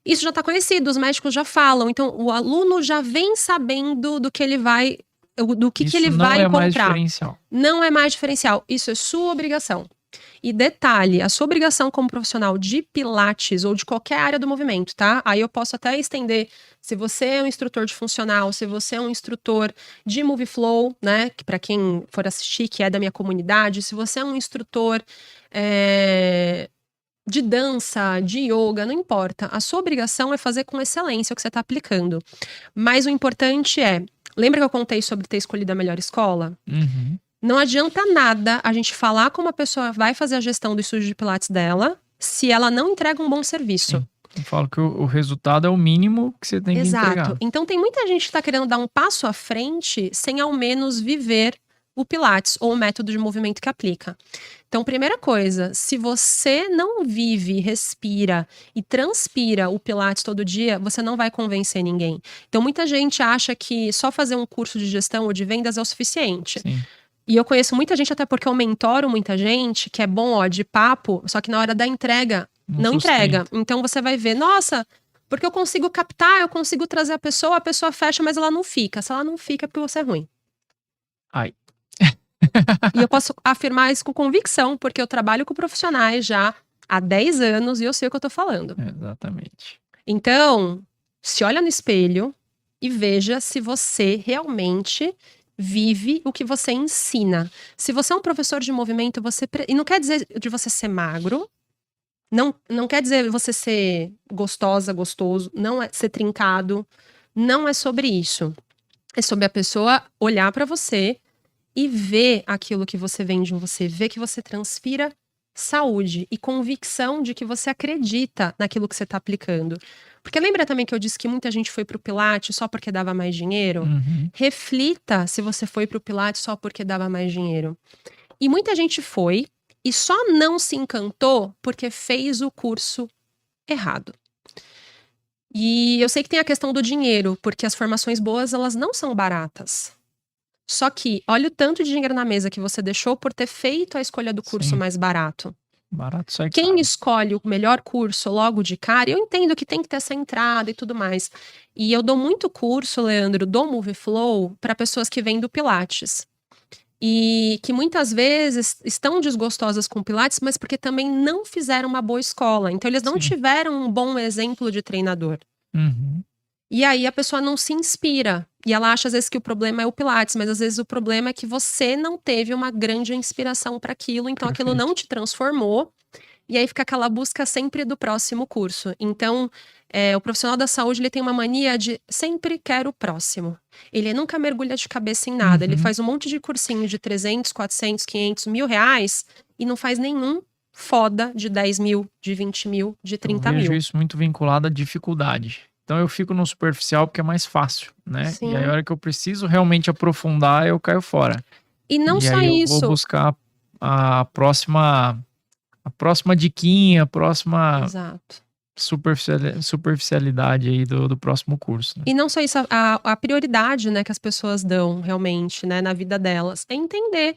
Isso já está conhecido, os médicos já falam. Então, o aluno já vem sabendo do que ele vai, do que ele vai Isso não é mais encontrar. diferencial. Não é mais diferencial. Isso é sua obrigação. E detalhe, a sua obrigação como profissional de Pilates ou de qualquer área do movimento, tá? Aí eu posso até estender, se você é um instrutor de funcional, se você é um instrutor de Move Flow, né? Que para quem for assistir, que é da minha comunidade, se você é um instrutor de dança, de yoga, não importa. A sua obrigação é fazer com excelência o que você está aplicando. Mas o importante lembra que eu contei sobre ter escolhido a melhor escola? Não adianta nada a gente falar como a pessoa vai fazer a gestão do estúdio de Pilates dela se ela não entrega um bom serviço. Sim. Eu falo que o resultado é o mínimo que você tem que entregar. Exato. Então tem muita gente que está querendo dar um passo à frente sem ao menos viver o Pilates ou o método de movimento que aplica. Então, primeira coisa, se você não vive, respira e transpira o Pilates todo dia, você não vai convencer ninguém. Então, muita gente acha que só fazer um curso de gestão ou de vendas é o suficiente. Sim. E eu conheço muita gente, até porque eu mentoro muita gente, que é bom, de papo, só que na hora da entrega, não entrega. Então você vai ver, nossa, porque eu consigo captar, eu consigo trazer a pessoa fecha, mas ela não fica. Se ela não fica, é porque você é ruim. Ai. E eu posso afirmar isso com convicção, porque eu trabalho com profissionais já há 10 anos e eu sei o que eu tô falando. Exatamente. Então, se olha no espelho e veja se você realmente vive o que você ensina. Se você é um professor de movimento, e não quer dizer de você ser magro, não quer dizer você ser gostosa, gostoso, não é ser trincado, não é sobre isso. É sobre a pessoa olhar pra você e ver aquilo que você vende em você, ver que você transpira saúde e convicção de que você acredita naquilo que você tá aplicando. Porque lembra também que eu disse que muita gente foi pro Pilates só porque dava mais dinheiro? Reflita se você foi pro Pilates só porque dava mais dinheiro. E muita gente foi e só não se encantou porque fez o curso errado. E eu sei que tem a questão do dinheiro, porque as formações boas, elas não são baratas. Só que, olha o tanto de dinheiro na mesa que você deixou por ter feito a escolha do curso mais barato. Barato sai Quem caro. escolhe o melhor curso logo de cara, eu entendo que tem que ter essa entrada e tudo mais. E eu dou muito curso, Leandro, do Move Flow para pessoas que vêm do Pilates. E que muitas vezes estão desgostosas com Pilates, mas porque também não fizeram uma boa escola. Então, eles não tiveram um bom exemplo de treinador. E aí a pessoa não se inspira. E ela acha às vezes que o problema é o Pilates, mas às vezes o problema é que você não teve uma grande inspiração para aquilo, então aquilo não te transformou. E aí fica aquela busca sempre do próximo curso. Então, o profissional da saúde ele tem uma mania de sempre quer o próximo. Ele nunca mergulha de cabeça em nada. Ele faz um monte de cursinho de 300, 400, 500, R$1.000 e não faz nenhum foda de 10 mil, de 20 mil, de 30 mil. Eu vejo isso muito vinculado à dificuldade. Então eu fico no superficial porque é mais fácil, né? Sim. E aí a hora que eu preciso realmente aprofundar, eu caio fora. E não só aí isso. Eu vou buscar a próxima diquinha, a próxima Exato. superficialidade aí do próximo curso. Né? E não só isso, a prioridade, né, que as pessoas dão realmente, né, na vida delas, é entender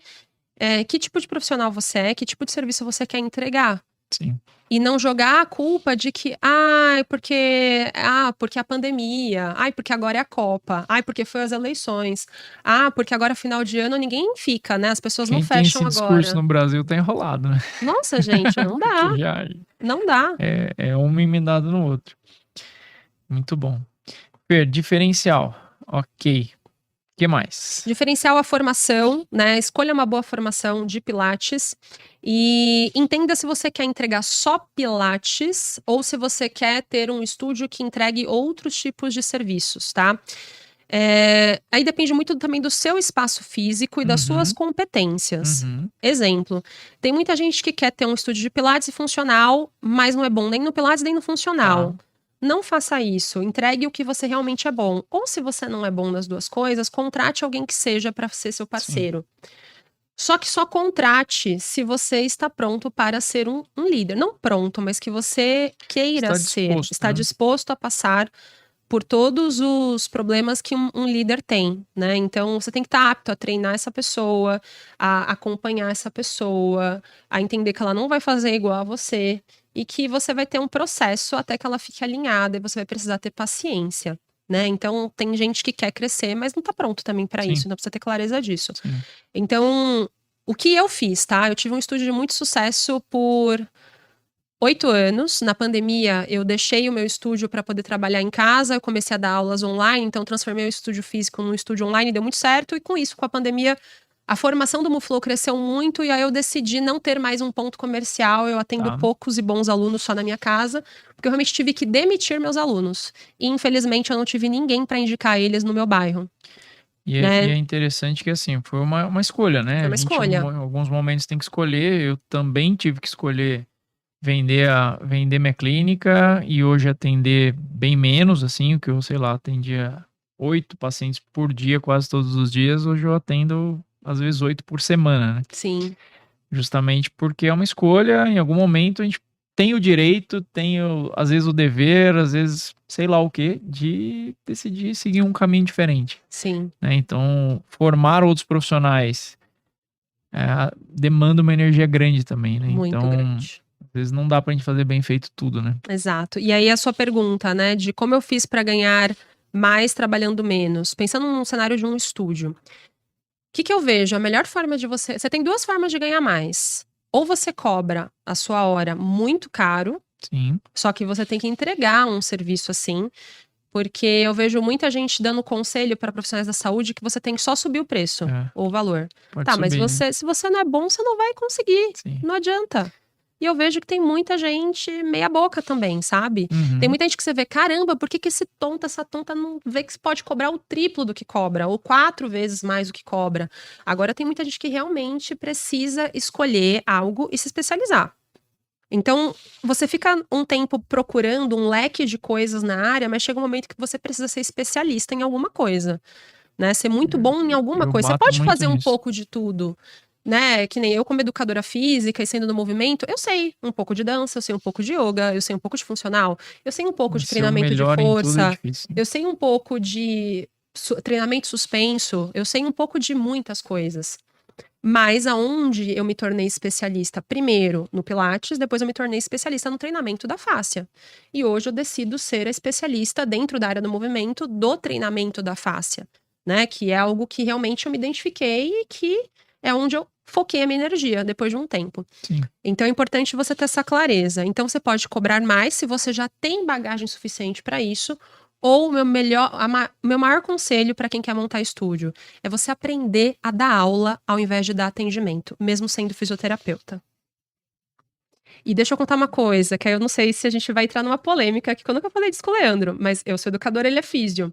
que tipo de profissional você é, que tipo de serviço você quer entregar. Sim. E não jogar a culpa de que, porque a pandemia, porque agora é a Copa, porque foi as eleições, porque agora é final de ano ninguém fica, né? As pessoas não fecham agora. Esse discurso no Brasil tá enrolado, né? Nossa, gente, não dá. Não dá. É um emendado no outro. Muito bom. Fer, diferencial. Ok. O que mais? Diferencial a formação, né? Escolha uma boa formação de Pilates e entenda se você quer entregar só Pilates ou se você quer ter um estúdio que entregue outros tipos de serviços, tá? Aí depende muito também do seu espaço físico e das suas competências. Exemplo, tem muita gente que quer ter um estúdio de pilates funcional, mas não é bom nem no pilates nem no funcional. Tá. Não faça isso, entregue o que você realmente é bom. Ou se você não é bom nas duas coisas, contrate alguém que seja para ser seu parceiro. Só que só contrate se você está pronto para ser um líder. Não pronto, mas que você queira está disposto a passar por todos os problemas que um líder tem, né? Então, você tem que estar apto a treinar essa pessoa, a acompanhar essa pessoa, a entender que ela não vai fazer igual a você e que você vai ter um processo até que ela fique alinhada e você vai precisar ter paciência, né? Então, tem gente que quer crescer, mas não tá pronto também para isso, então precisa ter clareza disso. Sim. Então, o que eu fiz, tá? Eu tive um estúdio de muito sucesso por 8 anos. Na pandemia, eu deixei o meu estúdio para poder trabalhar em casa. Eu comecei a dar aulas online, então transformei o estúdio físico num estúdio online, deu muito certo. E com isso, com a pandemia, a formação do MuFlow cresceu muito. E aí eu decidi não ter mais um ponto comercial. Eu atendo poucos e bons alunos só na minha casa, porque eu realmente tive que demitir meus alunos. E infelizmente eu não tive ninguém para indicar eles no meu bairro. E é interessante que, assim, foi uma escolha, né? Foi uma escolha. Em alguns momentos tem que escolher. Eu também tive que escolher vender minha clínica e hoje atender bem menos, assim, o que eu, sei lá, atendia 8 pacientes por dia, quase todos os dias. Hoje eu atendo, às vezes, 8 por semana, né? Sim. Justamente porque é uma escolha, em algum momento a gente tem o direito, às vezes o dever, às vezes sei lá o quê, de decidir seguir um caminho diferente. Sim. Né? Então, formar outros profissionais demanda uma energia grande também, né? Muito grande. Às vezes não dá pra gente fazer bem feito tudo, né? Exato. E aí a sua pergunta, né, de como eu fiz para ganhar mais trabalhando menos, pensando num cenário de um estúdio. O que eu vejo? A melhor forma de você tem 2 formas de ganhar mais. Ou você cobra a sua hora muito caro. Sim. Só que você tem que entregar um serviço assim, porque eu vejo muita gente dando conselho para profissionais da saúde que você tem que só subir o preço ou o valor. Pode subir, mas se você não é bom, você não vai conseguir. Sim. Não adianta. E eu vejo que tem muita gente meia boca também, sabe? Tem muita gente que você vê, caramba, por que essa tonta não vê que você pode cobrar o triplo do que cobra, ou 4 vezes mais do que cobra? Agora tem muita gente que realmente precisa escolher algo e se especializar. Então, você fica um tempo procurando um leque de coisas na área, mas chega um momento que você precisa ser especialista em alguma coisa, né? Ser muito bom em alguma coisa. Você pode fazer um pouco de tudo, né? Que nem eu, como educadora física e sendo do movimento, eu sei um pouco de dança, eu sei um pouco de yoga, eu sei um pouco de funcional, eu sei um pouco de treinamento de força, eu sei um pouco de treinamento suspenso, eu sei um pouco de muitas coisas. Mas aonde eu me tornei especialista? Primeiro no Pilates, depois eu me tornei especialista no treinamento da fáscia. E hoje eu decido ser a especialista dentro da área do movimento do treinamento da fáscia, né? Que é algo que realmente eu me identifiquei e que é onde eu foquei a minha energia depois de um tempo. Sim. Então é importante você ter essa clareza. Então você pode cobrar mais se você já tem bagagem suficiente para isso. Ou o meu maior conselho para quem quer montar estúdio é você aprender a dar aula ao invés de dar atendimento, mesmo sendo fisioterapeuta. E deixa eu contar uma coisa, que aí eu não sei se a gente vai entrar numa polêmica, que quando eu falei disso com o Leandro, mas eu sou educadora, ele é físio.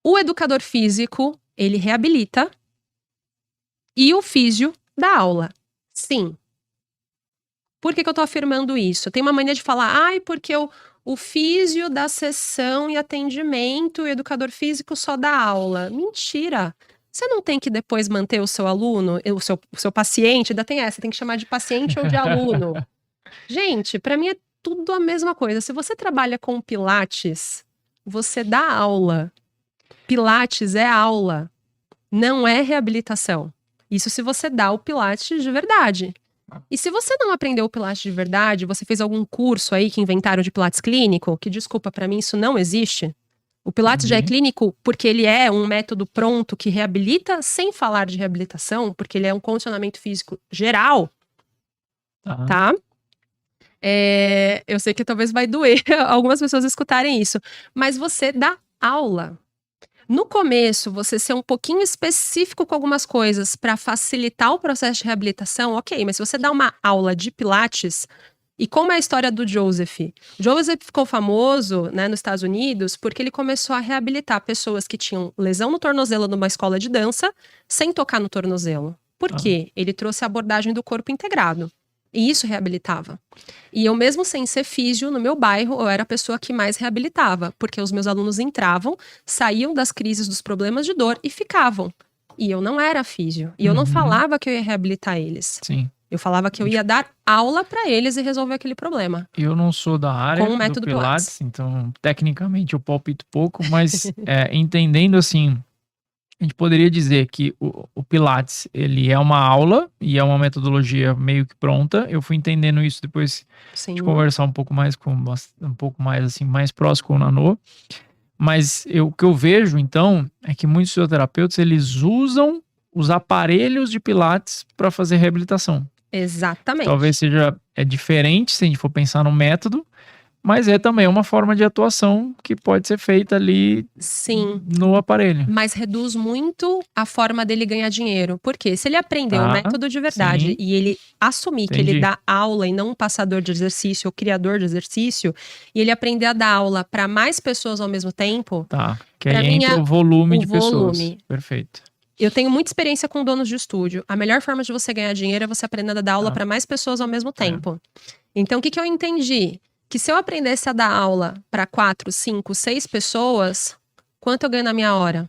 O educador físico, ele reabilita e o físio dá aula. Sim. Por que eu tô afirmando isso? Tem uma mania de falar, porque o físio dá sessão e atendimento, e o educador físico só dá aula. Mentira! Você não tem que depois manter o seu aluno, o seu paciente, ainda tem essa, tem que chamar de paciente ou de aluno. Gente, para mim é tudo a mesma coisa. Se você trabalha com Pilates, você dá aula. Pilates é aula, não é reabilitação. Isso se você dá o Pilates de verdade. E se você não aprendeu o Pilates de verdade, você fez algum curso aí que inventaram de Pilates clínico, que desculpa, para mim isso não existe. O Pilates já é clínico porque ele é um método pronto que reabilita sem falar de reabilitação, porque ele é um condicionamento físico geral, tá? Eu sei que talvez vai doer algumas pessoas escutarem isso, mas você dá aula. No começo, você ser um pouquinho específico com algumas coisas para facilitar o processo de reabilitação, ok, mas se você dá uma aula de Pilates, E como é a história do Joseph? Joseph ficou famoso, né, nos Estados Unidos porque ele começou a reabilitar pessoas que tinham lesão no tornozelo numa escola de dança sem tocar no tornozelo. Por quê? Ele trouxe a abordagem do corpo integrado. E isso reabilitava. E eu mesmo sem ser físio, no meu bairro, eu era a pessoa que mais reabilitava. Porque os meus alunos entravam, saíam das crises dos problemas de dor e ficavam. E eu não era físio. E eu não falava que eu ia reabilitar eles. Sim. Eu falava que eu ia dar aula para eles e resolver aquele problema. Eu não sou da área Com o do método Pilates, então tecnicamente eu palpito pouco, mas entendendo assim, a gente poderia dizer que o Pilates, ele é uma aula e é uma metodologia meio que pronta. Eu fui entendendo isso depois Sim. de conversar um pouco mais assim, mais próximo com o Nanô. Mas o que eu vejo, então, é que muitos fisioterapeutas, eles usam os aparelhos de Pilates para fazer reabilitação. Exatamente. Talvez seja diferente se a gente for pensar no método, mas é também uma forma de atuação que pode ser feita ali Sim. no aparelho. Mas reduz muito a forma dele ganhar dinheiro. Porque se ele aprender o método de verdade sim. e ele assumir que ele dá aula e não um passador de exercício ou criador de exercício, e ele aprender a dar aula para mais pessoas ao mesmo tempo... Tá, que aí entra o volume de pessoas. Perfeito. Eu tenho muita experiência com donos de estúdio. A melhor forma de você ganhar dinheiro é você aprendendo a dar aula para mais pessoas ao mesmo tempo. Então, o que eu entendi? Que se eu aprendesse a dar aula para 4, 5, 6 pessoas, quanto eu ganho na minha hora?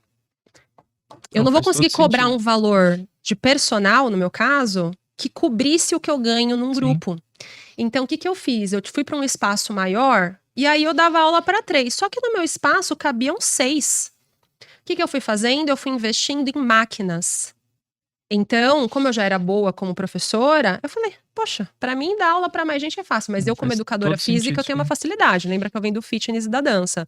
Eu não vou conseguir cobrar um valor de personal, no meu caso, que cobrisse o que eu ganho num grupo. Então, o que eu fiz? Eu fui para um espaço maior e aí eu dava aula para 3. Só que no meu espaço cabiam 6. O que eu fui fazendo? Eu fui investindo em máquinas. Então, como eu já era boa como professora, eu falei, poxa, para mim dar aula para mais gente é fácil, mas eu como educadora física eu tenho uma facilidade. Lembra que eu venho do fitness e da dança.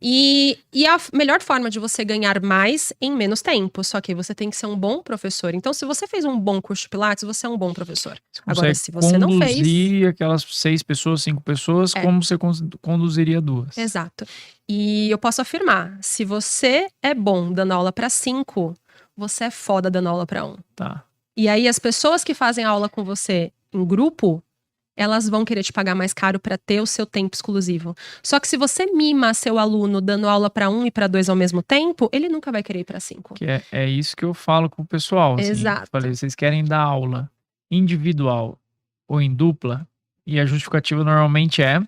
E a melhor forma de você ganhar mais em menos tempo, só que você tem que ser um bom professor. Então, se você fez um bom curso de Pilates, você é um bom professor. Agora, se você não fez... conduzir aquelas 6 pessoas, 5 pessoas, como você conduziria 2. Exato. E eu posso afirmar, se você é bom dando aula para 5, você é foda dando aula para 1. Tá. E aí, as pessoas que fazem aula com você em grupo, elas vão querer te pagar mais caro para ter o seu tempo exclusivo. Só que se você mima seu aluno dando aula para 1 e para 2 ao mesmo tempo, ele nunca vai querer ir para 5. Que é isso que eu falo com o pessoal. Assim. Exato. Falei, vocês querem dar aula individual ou em dupla? E a justificativa normalmente é...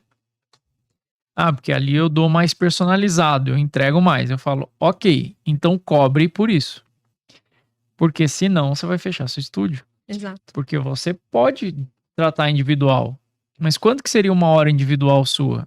porque ali eu dou mais personalizado, eu entrego mais. Eu falo, ok, então cobre por isso. Porque senão você vai fechar seu estúdio. Exato. Porque você pode tratar individual. Mas quanto que seria uma hora individual sua?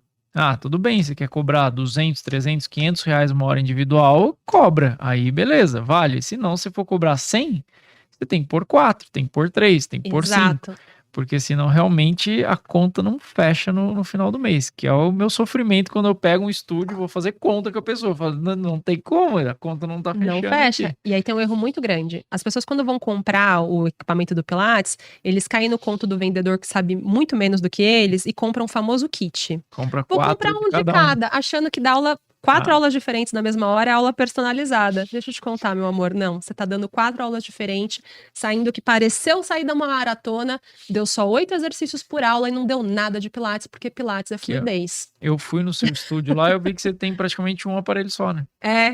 Tudo bem, você quer cobrar 200, 300, 500 reais uma hora individual, cobra. Aí beleza, vale. Se não, se for cobrar 100, você tem que pôr 4, tem que pôr 3, tem que pôr 5. Porque senão realmente a conta não fecha no final do mês. Que é o meu sofrimento quando eu pego um estúdio e vou fazer conta com a pessoa. Eu falo, não tem como, a conta não tá fechando. Não fecha. Aqui. E aí tem um erro muito grande. As pessoas quando vão comprar o equipamento do Pilates, eles caem no conto do vendedor que sabe muito menos do que eles e compram o famoso kit. Compra 4 Vou comprar um de cada, achando que dá aula... 4 aulas diferentes na mesma hora é aula personalizada. Deixa eu te contar, meu amor. Não, você tá dando 4 aulas diferentes, saindo que pareceu sair de uma maratona, deu só 8 exercícios por aula e não deu nada de Pilates, porque Pilates é fluidez. Eu fui no seu estúdio lá e eu vi que você tem praticamente um aparelho só, né?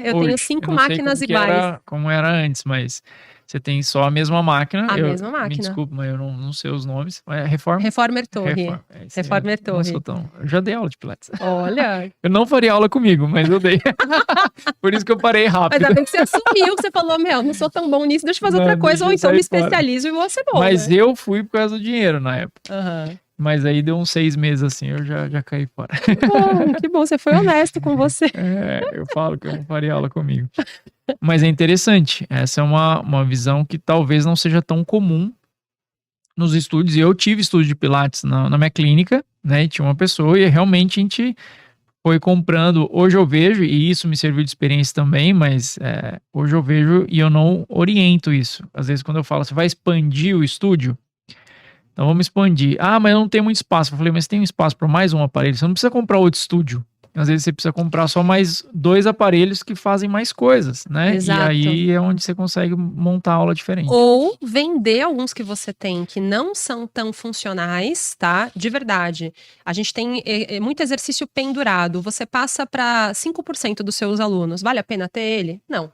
Eu tenho 5 máquinas iguais. Como era antes, mas... Você tem só a mesma máquina. Mesma máquina. Me desculpa, mas eu não sei os nomes. Reformer Torre. Reformer Torre. Eu já dei aula de Pilates. Olha. Eu não faria aula comigo, mas eu dei. Por isso que eu parei rápido. Mas ainda bem que você assumiu, que você falou, não sou tão bom nisso, deixa eu fazer outra coisa, ou então me especializo e vou ser bom. Mas eu fui por causa do dinheiro na época. Aham. Mas aí deu uns 6 meses assim, eu já caí fora. Que bom, você foi honesto com você. Eu falo que eu não faria aula comigo. Mas é interessante, essa é uma visão que talvez não seja tão comum nos estúdios. E eu tive estúdio de Pilates na minha clínica, né? E tinha uma pessoa e realmente a gente foi comprando. Hoje eu vejo, e isso me serviu de experiência também, mas hoje eu vejo e eu não oriento isso. Às vezes quando eu falo, você vai expandir o estúdio? Então vamos expandir. Mas não tem muito espaço. Eu falei, mas tem um espaço para mais um aparelho. Você não precisa comprar outro estúdio. Às vezes você precisa comprar só mais 2 aparelhos que fazem mais coisas, né? Exato. E aí é onde você consegue montar a aula diferente. Ou vender alguns que você tem que não são tão funcionais, tá? De verdade. A gente tem muito exercício pendurado. Você passa para 5% dos seus alunos. Vale a pena ter ele? Não.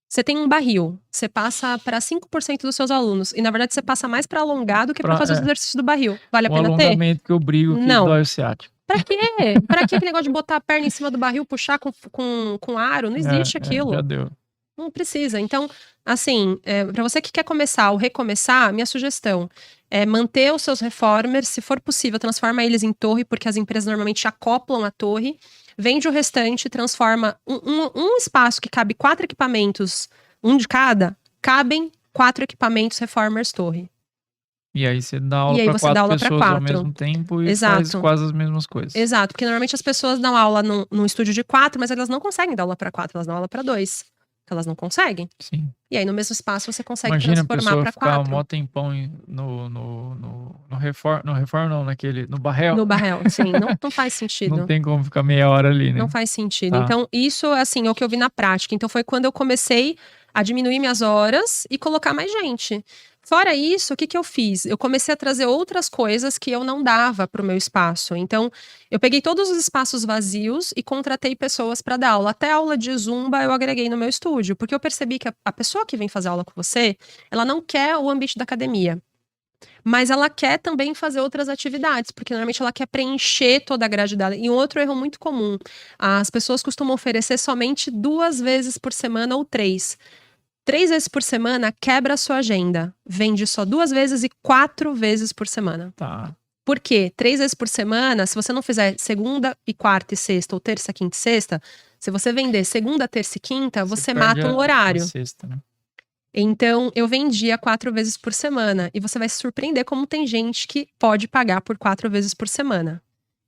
Você tem um barril, você passa para 5% dos seus alunos. E na verdade você passa mais para alongar do que para fazer os exercícios do barril. Vale a pena ter? alongamento que eu brigo que Não. dói o ciático. Pra quê? Pra que aquele negócio de botar a perna em cima do barril, puxar com aro? Não existe aquilo. Já deu. Não precisa. Então, assim, para você que quer começar ou recomeçar, minha sugestão é manter os seus reformers, se for possível, transforma eles em torre, porque as empresas normalmente acoplam a torre, vende o restante, transforma um espaço que cabe 4 equipamentos, um de cada, cabem 4 equipamentos reformers torre. E aí você dá aula para 4 pessoas ao mesmo tempo e faz quase as mesmas coisas. Exato, porque normalmente as pessoas dão aula num estúdio de 4, mas elas não conseguem dar aula para 4, elas dão aula para 2. Elas não conseguem. Sim. E aí no mesmo espaço você consegue transformar para 4. Ficar um mó tempão no barrel. No barrel, sim. Não faz sentido. Não tem como ficar meia hora ali, né? Não faz sentido. Então, isso, assim, é o que eu vi na prática. Então, foi quando eu comecei a diminuir minhas horas e colocar mais gente. Fora isso, o que eu fiz? Eu comecei a trazer outras coisas que eu não dava para o meu espaço. Então, eu peguei todos os espaços vazios e contratei pessoas para dar aula. Até aula de Zumba eu agreguei no meu estúdio, porque eu percebi que a pessoa que vem fazer aula com você, ela não quer o ambiente da academia. Mas ela quer também fazer outras atividades, porque normalmente ela quer preencher toda a grade dela. E um outro erro muito comum, as pessoas costumam oferecer somente 2 vezes por semana ou 3. 3 vezes por semana quebra a sua agenda. Vende só 2 vezes e 4 vezes por semana. Tá. Por quê? 3 vezes por semana, se você não fizer segunda e quarta e sexta, ou terça, quinta e sexta, se você vender segunda, terça e quinta, você mata um horário. Sexta, né? Então, eu vendia 4 vezes por semana. E você vai se surpreender como tem gente que pode pagar por 4 vezes por semana.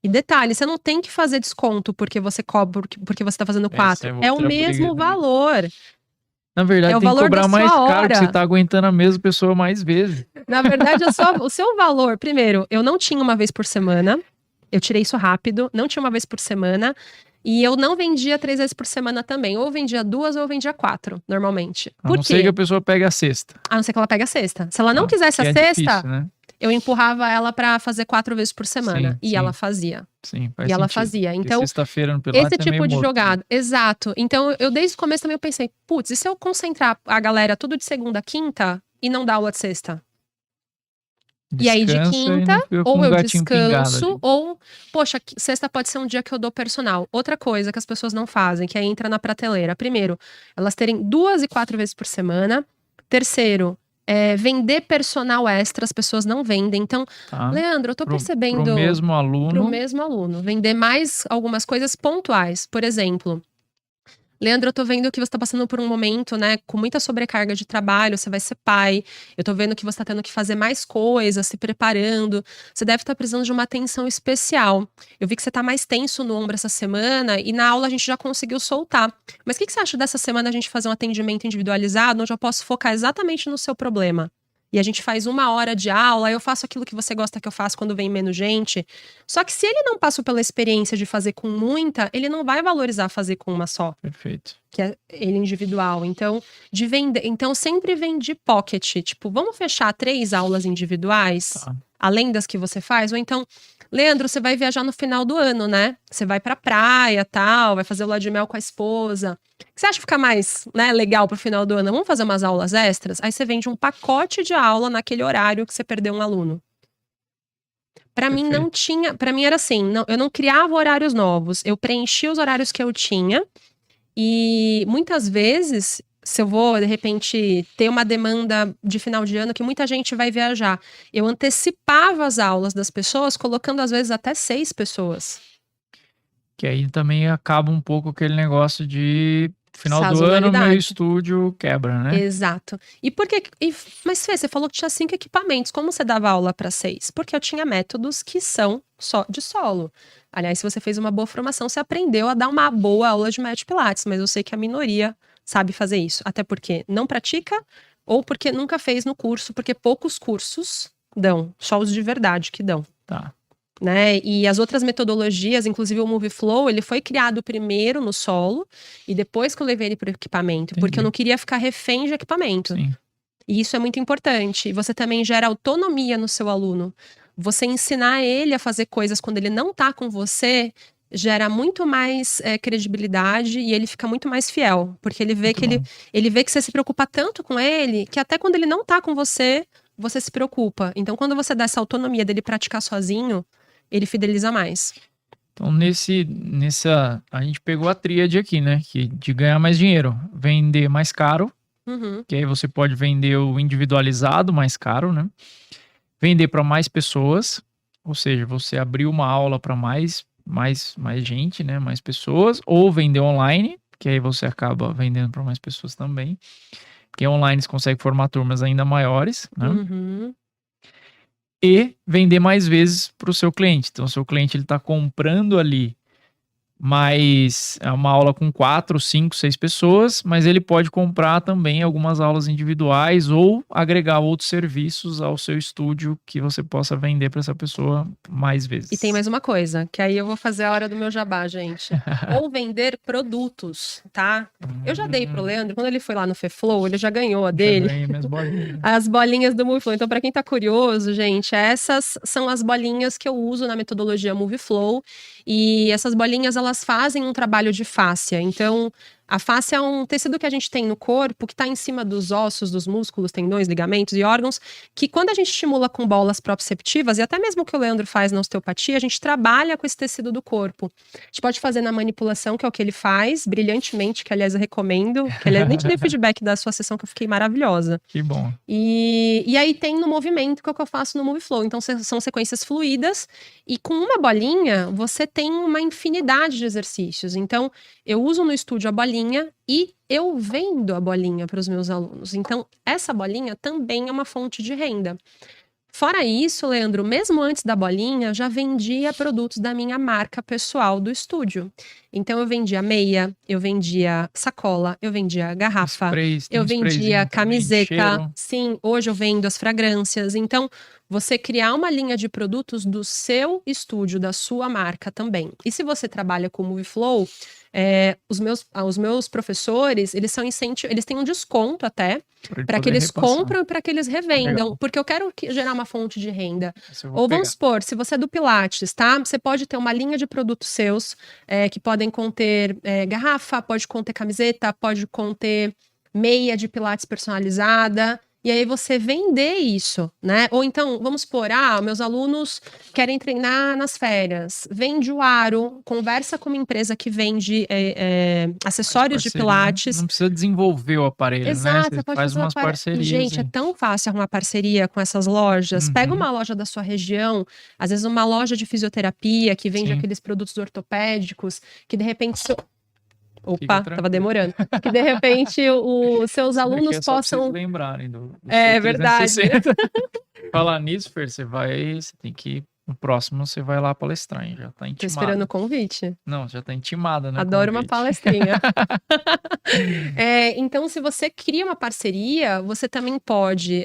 E detalhe, você não tem que fazer desconto porque você cobra, porque você tá fazendo 4. É o mesmo valor. Na verdade, tem que cobrar mais caro, que você tá aguentando a mesma pessoa mais vezes. Na verdade, o seu valor, primeiro, eu não tinha uma vez por semana. Eu tirei isso rápido, não tinha uma vez por semana. E eu não vendia 3 vezes por semana também. Ou vendia 2 ou vendia 4, normalmente. A não ser que a pessoa pegue a sexta. A não ser que ela pegue a sexta. Se ela não quisesse a sexta, difícil, né? Eu empurrava ela pra fazer 4 vezes por semana. Sim. Ela fazia. Sim, faz E ela sentido. fazia. Então, sexta-feira no Pilates esse tipo de morto, jogada. Exato. Então, eu desde o começo também eu pensei, putz, e se eu concentrar a galera tudo de segunda a quinta e não dar aula de sexta? E aí de quinta, ou eu descanso, ou, poxa, sexta pode ser um dia que eu dou personal. Outra coisa que as pessoas não fazem, que aí entra na prateleira. Primeiro, elas terem 2 e 4 vezes por semana. Terceiro, vender personal extra, as pessoas não vendem. Então, Leandro, eu tô percebendo... Pro mesmo aluno. Pro mesmo aluno. Vender mais algumas coisas pontuais. Por exemplo... Leandro, eu tô vendo que você tá passando por um momento, né, com muita sobrecarga de trabalho, você vai ser pai, eu tô vendo que você tá tendo que fazer mais coisas, se preparando, você deve estar precisando de uma atenção especial. Eu vi que você tá mais tenso no ombro essa semana e na aula a gente já conseguiu soltar. Mas o que você acha dessa semana a gente fazer um atendimento individualizado, onde eu posso focar exatamente no seu problema? E a gente faz 1 hora de aula, eu faço aquilo que você gosta que eu faço quando vem menos gente. Só que se ele não passou pela experiência de fazer com muita, ele não vai valorizar fazer com uma só. Perfeito. Que é ele individual. Então, de vender. Então, sempre vende pocket. Tipo, vamos fechar 3 aulas individuais, além das que você faz? Ou então, Leandro, você vai viajar no final do ano, né? Você vai pra praia, tal, vai fazer o lua de mel com a esposa. O que você acha que fica mais, né, legal pro final do ano? Vamos fazer umas aulas extras? Aí você vende um pacote de aula naquele horário que você perdeu um aluno. Pra mim não tinha, pra mim era assim, eu não criava horários novos, eu preenchia os horários que eu tinha e muitas vezes, se eu vou de repente ter uma demanda de final de ano que muita gente vai viajar, eu antecipava as aulas das pessoas, colocando às vezes até 6 pessoas. Que aí também acaba um pouco aquele negócio de final do ano, meu estúdio quebra, né? Exato. E por que... Mas Fê, você falou que tinha 5 equipamentos. Como você dava aula para 6? Porque eu tinha métodos que são só de solo. Aliás, se você fez uma boa formação, você aprendeu a dar uma boa aula de médio pilates. Mas eu sei que a minoria sabe fazer isso. Até porque não pratica ou porque nunca fez no curso. Porque poucos cursos dão. Só os de verdade que dão. Tá. né? E as outras metodologias, inclusive o MovieFlow, ele foi criado primeiro no solo e depois que eu levei ele para o equipamento, porque eu não queria ficar refém de equipamento. Sim. E isso é muito importante. Você também gera autonomia no seu aluno. Você ensinar ele a fazer coisas quando ele não tá com você gera muito mais credibilidade e ele fica muito mais fiel, porque ele vê Muito que bom. ele vê que você se preocupa tanto com ele que até quando ele não tá com você, você se preocupa. Então, quando você dá essa autonomia dele praticar sozinho, ele fideliza mais. Então, a gente pegou a tríade aqui, né? De ganhar mais dinheiro, vender mais caro, Uhum. que aí você pode vender o individualizado mais caro, né? Vender para mais pessoas, ou seja, você abrir uma aula para mais gente, né? Mais pessoas, ou vender online, que aí você acaba vendendo para mais pessoas também. Porque online você consegue formar turmas ainda maiores, né? Uhum. E vender mais vezes para o seu cliente. Então, o seu cliente ele está comprando ali mais uma aula com 4, 5, 6 pessoas, mas ele pode comprar também algumas aulas individuais ou agregar outros serviços ao seu estúdio que você possa vender para essa pessoa mais vezes. E tem mais uma coisa, que aí eu vou fazer a hora do meu jabá, gente. Ou vender produtos, tá? Eu já dei pro Leandro, quando ele foi lá no FeFlow, ele já ganhou a dele. Já ganhei minhas bolinhas. As bolinhas do MovieFlow. Então, para quem tá curioso, gente, essas são as bolinhas que eu uso na metodologia MovieFlow. E essas bolinhas, elas fazem um trabalho de fáscia. Então, a fáscia é um tecido que a gente tem no corpo, que está em cima dos ossos, dos músculos, tendões, ligamentos e órgãos, que quando a gente estimula com bolas proprioceptivas, e até mesmo o que o Leandro faz na osteopatia, a gente trabalha com esse tecido do corpo. A gente pode fazer na manipulação, que é o que ele faz, brilhantemente, que aliás eu recomendo, que aliás nem te dei feedback da sua sessão, que eu fiquei maravilhosa. Que bom. E aí tem no movimento, que é o que eu faço no MovieFlow. Então são sequências fluídas, e com uma bolinha, você tem uma infinidade de exercícios. Então, eu uso no estúdio a bolinha e eu vendo a bolinha para os meus alunos. Então, essa bolinha também é uma fonte de renda. Fora isso, Leandro, mesmo antes da bolinha, eu já vendia produtos da minha marca pessoal do estúdio. Então, eu vendia meia, eu vendia sacola, eu vendia garrafa, Sprays, eu vendia camiseta. cheiro. Sim, hoje eu vendo as fragrâncias. Então, você criar uma linha de produtos do seu estúdio, da sua marca também. E se você trabalha com o MovieFlow, os meus professores, eles têm um desconto até para que eles compram e para que eles revendam, Legal. porque eu quero gerar uma fonte de renda. Ou vamos supor, se você é do Pilates, tá? Você pode ter uma linha de produtos seus que podem conter garrafa, pode conter camiseta, pode conter meia de Pilates personalizada. E aí você vender isso, né? Ou então, vamos supor, meus alunos querem treinar nas férias. Vende o aro, conversa com uma empresa que vende acessórios de Pilates. Não precisa desenvolver o aparelho, Exato, né? você pode faz fazer umas parcerias. Gente, é tão fácil arrumar parceria com essas lojas. Pega uma loja da sua região, às vezes uma loja de fisioterapia que vende aqueles produtos ortopédicos, que de repente... Opa, tava demorando. Que de repente os seus alunos possam... Vocês lembrarem do verdade. Falar nisso, Fer, você tem que... No próximo você vai lá palestrar, hein? Já tá intimada. Tô esperando o convite. Não, já tá intimada, né? Adoro uma palestrinha. Então, se você cria uma parceria, você também pode...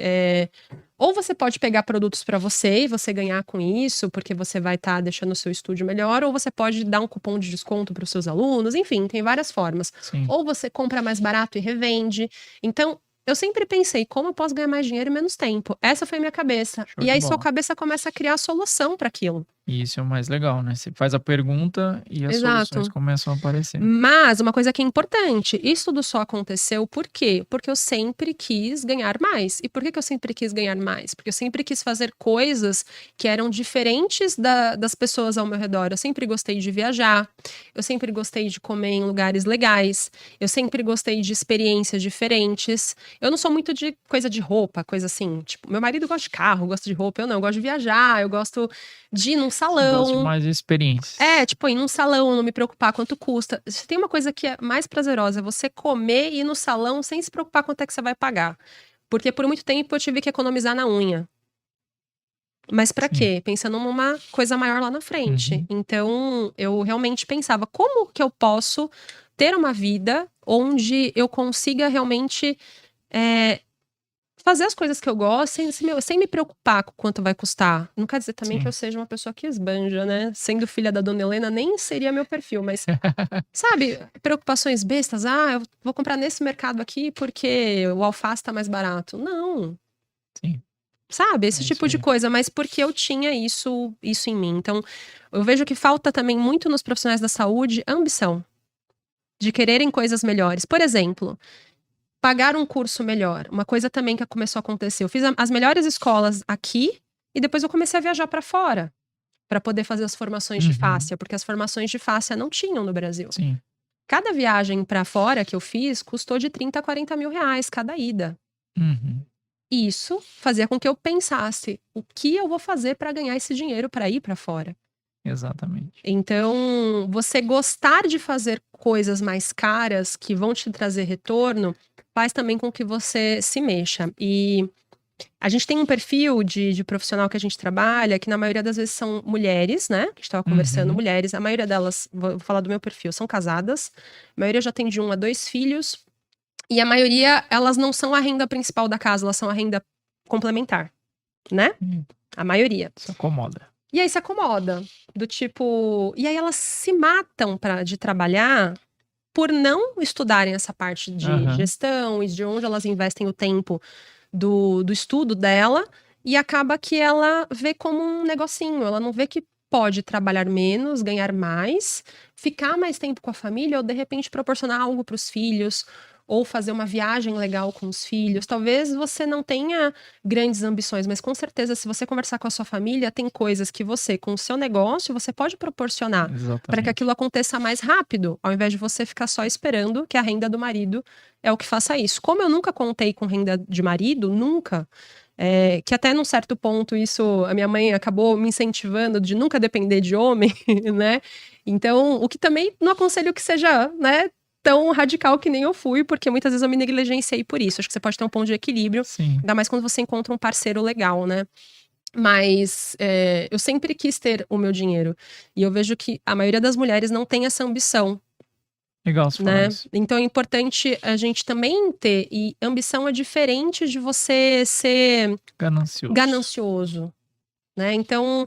ou você pode pegar produtos para você e você ganhar com isso, porque você vai estar deixando o seu estúdio melhor, ou você pode dar um cupom de desconto para os seus alunos, enfim, tem várias formas. Sim. Ou você compra mais barato e revende. Então, eu sempre pensei, como eu posso ganhar mais dinheiro em menos tempo? Essa foi a minha cabeça. E aí sua cabeça começa a criar a solução para aquilo. E isso é o mais legal, né? Você faz a pergunta e as soluções começam a aparecer. Mas uma coisa que é importante, isso tudo só aconteceu por quê? Porque eu sempre quis ganhar mais. E por que eu sempre quis ganhar mais? Porque eu sempre quis fazer coisas que eram diferentes das pessoas ao meu redor. Eu sempre gostei de viajar, eu sempre gostei de comer em lugares legais, eu sempre gostei de experiências diferentes. Eu não sou muito de coisa de roupa, coisa assim. Tipo, meu marido gosta de carro, gosta de roupa, eu não. Eu gosto de viajar, eu gosto de ir num salão. Gosto de mais experiências. Tipo, ir num salão, não me preocupar quanto custa. Se tem uma coisa que é mais prazerosa, é você comer e ir no salão sem se preocupar quanto é que você vai pagar. Porque por muito tempo eu tive que economizar na unha. Mas pra quê? Pensando numa coisa maior lá na frente. Então, eu realmente pensava, como que eu posso ter uma vida onde eu consiga realmente fazer as coisas que eu gosto sem me preocupar com quanto vai custar. Não quer dizer também Sim. que eu seja uma pessoa que esbanja, né? Sendo filha da Dona Helena, nem seria meu perfil, mas sabe, preocupações bestas. Eu vou comprar nesse mercado aqui porque o alface tá mais barato. Não. Sim. Sabe, esse É tipo isso de aí. coisa, mas porque eu tinha isso em mim. Então, eu vejo que falta também muito nos profissionais da saúde ambição, de quererem coisas melhores. Por exemplo, pagar um curso melhor. Uma coisa também que começou a acontecer. Eu fiz as melhores escolas aqui e depois eu comecei a viajar para fora para poder fazer as formações de Uhum. fáscia, porque as formações de fáscia não tinham no Brasil. Sim. Cada viagem para fora que eu fiz custou de 30 a 40 mil reais cada ida. Uhum. Isso fazia com que eu pensasse o que eu vou fazer para ganhar esse dinheiro para ir para fora. Exatamente. Então, você gostar de fazer coisas mais caras que vão te trazer retorno faz também com que você se mexa. E a gente tem um perfil de profissional que a gente trabalha, que na maioria das vezes são mulheres, né? Que a gente estava conversando, Uhum. mulheres. A maioria delas, vou falar do meu perfil, são casadas. A maioria já tem de 1 a 2 filhos. E a maioria, elas não são a renda principal da casa, elas são a renda complementar, né? A maioria. Se acomoda. E aí se acomoda, do tipo... E aí elas se matam de trabalhar por não estudarem essa parte de Aham. gestão e de onde elas investem o tempo do estudo dela. E acaba que ela vê como um negocinho, ela não vê que pode trabalhar menos, ganhar mais, ficar mais tempo com a família ou de repente proporcionar algo para os filhos, ou fazer uma viagem legal com os filhos. Talvez você não tenha grandes ambições, mas com certeza, se você conversar com a sua família, tem coisas que você, com o seu negócio, você pode proporcionar para que Exatamente. aquilo aconteça mais rápido, ao invés de você ficar só esperando que a renda do marido é o que faça isso. Como eu nunca contei com renda de marido, nunca. Que até num certo ponto isso, a minha mãe acabou me incentivando de nunca depender de homem, né? Então, o que também não aconselho que seja, né, tão radical que nem eu fui, porque muitas vezes eu me negligenciei por isso. Acho que você pode ter um ponto de equilíbrio, Sim. ainda mais quando você encontra um parceiro legal, né? Mas eu sempre quis ter o meu dinheiro. E eu vejo que a maioria das mulheres não tem essa ambição, Legal você falar né? isso. Então é importante a gente também ter. E ambição é diferente de você ser ganancioso, né? Então,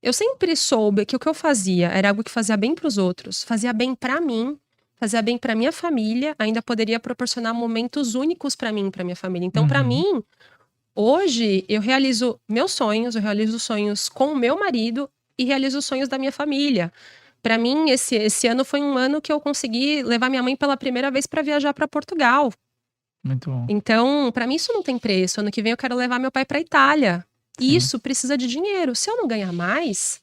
eu sempre soube que o que eu fazia era algo que fazia bem para os outros, fazia bem para mim, fazia bem para minha família, ainda poderia proporcionar momentos únicos para mim e para minha família. Então, para Uhum. mim, hoje eu realizo meus sonhos, eu realizo sonhos com o meu marido e realizo os sonhos da minha família. Para mim, esse ano foi um ano que eu consegui levar minha mãe pela primeira vez para viajar para Portugal. Muito bom. Então, para mim isso não tem preço. Ano que vem eu quero levar meu pai para Itália. E Sim. isso precisa de dinheiro. Se eu não ganhar mais,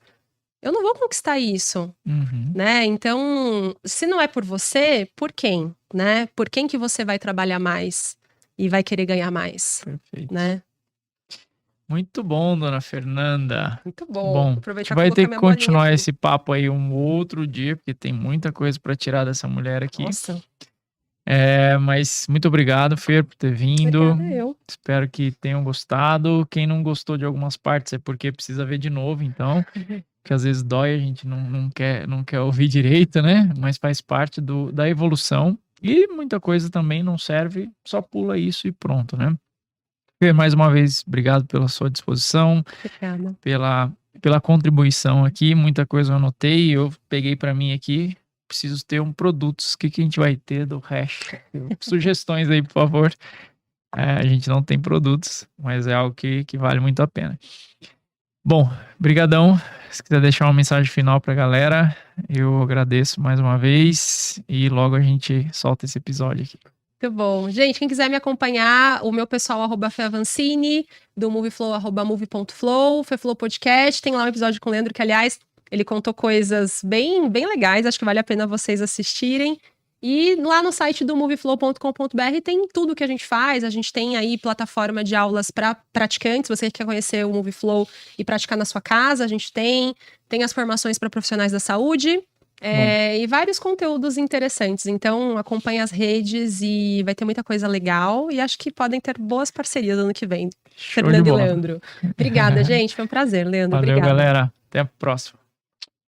eu não vou conquistar isso, Uhum. né? Então, se não é por você, por quem, né? Por quem que você vai trabalhar mais e vai querer ganhar mais, Perfeito. né? Muito bom, dona Fernanda. Muito Bom, bom. a gente Aproveitar vai colocar ter que minha bolinha continuar aqui. esse papo aí um outro dia, porque tem muita coisa para tirar dessa mulher aqui. Nossa, Mas muito obrigado, Fer, por ter vindo. obrigada eu. Espero que tenham gostado. Quem não gostou de algumas partes é porque precisa ver de novo, então. Que às vezes dói, a gente não quer ouvir direito, né? Mas faz parte da evolução. E muita coisa também não serve, só pula isso e pronto, né? Fer, mais uma vez, obrigado pela sua disposição, Obrigada. pela contribuição aqui. Muita coisa eu anotei, eu peguei para mim aqui. Preciso ter produtos. O que a gente vai ter do Hash? Sugestões aí, por favor. A gente não tem produtos, mas é algo que vale muito a pena. Bom, brigadão. Se quiser deixar uma mensagem final pra galera, eu agradeço mais uma vez e logo a gente solta esse episódio aqui. Muito bom. Gente, quem quiser me acompanhar, o meu pessoal, @feavancini, do Moviflow, @move.flow, Feflow Podcast, tem lá um episódio com o Leandro, que aliás, ele contou coisas bem, bem legais, acho que vale a pena vocês assistirem. E lá no site do moviflow.com.br tem tudo que a gente faz, a gente tem aí plataforma de aulas para praticantes, você que quer conhecer o Moviflow e praticar na sua casa, a gente tem as formações para profissionais da saúde, e vários conteúdos interessantes. Então, acompanhe as redes e vai ter muita coisa legal. E acho que podem ter boas parcerias ano que vem. Show de Fernando e bola. Leandro. Obrigada, gente. Foi um prazer, Leandro. Valeu, Obrigada. galera. Até a próxima.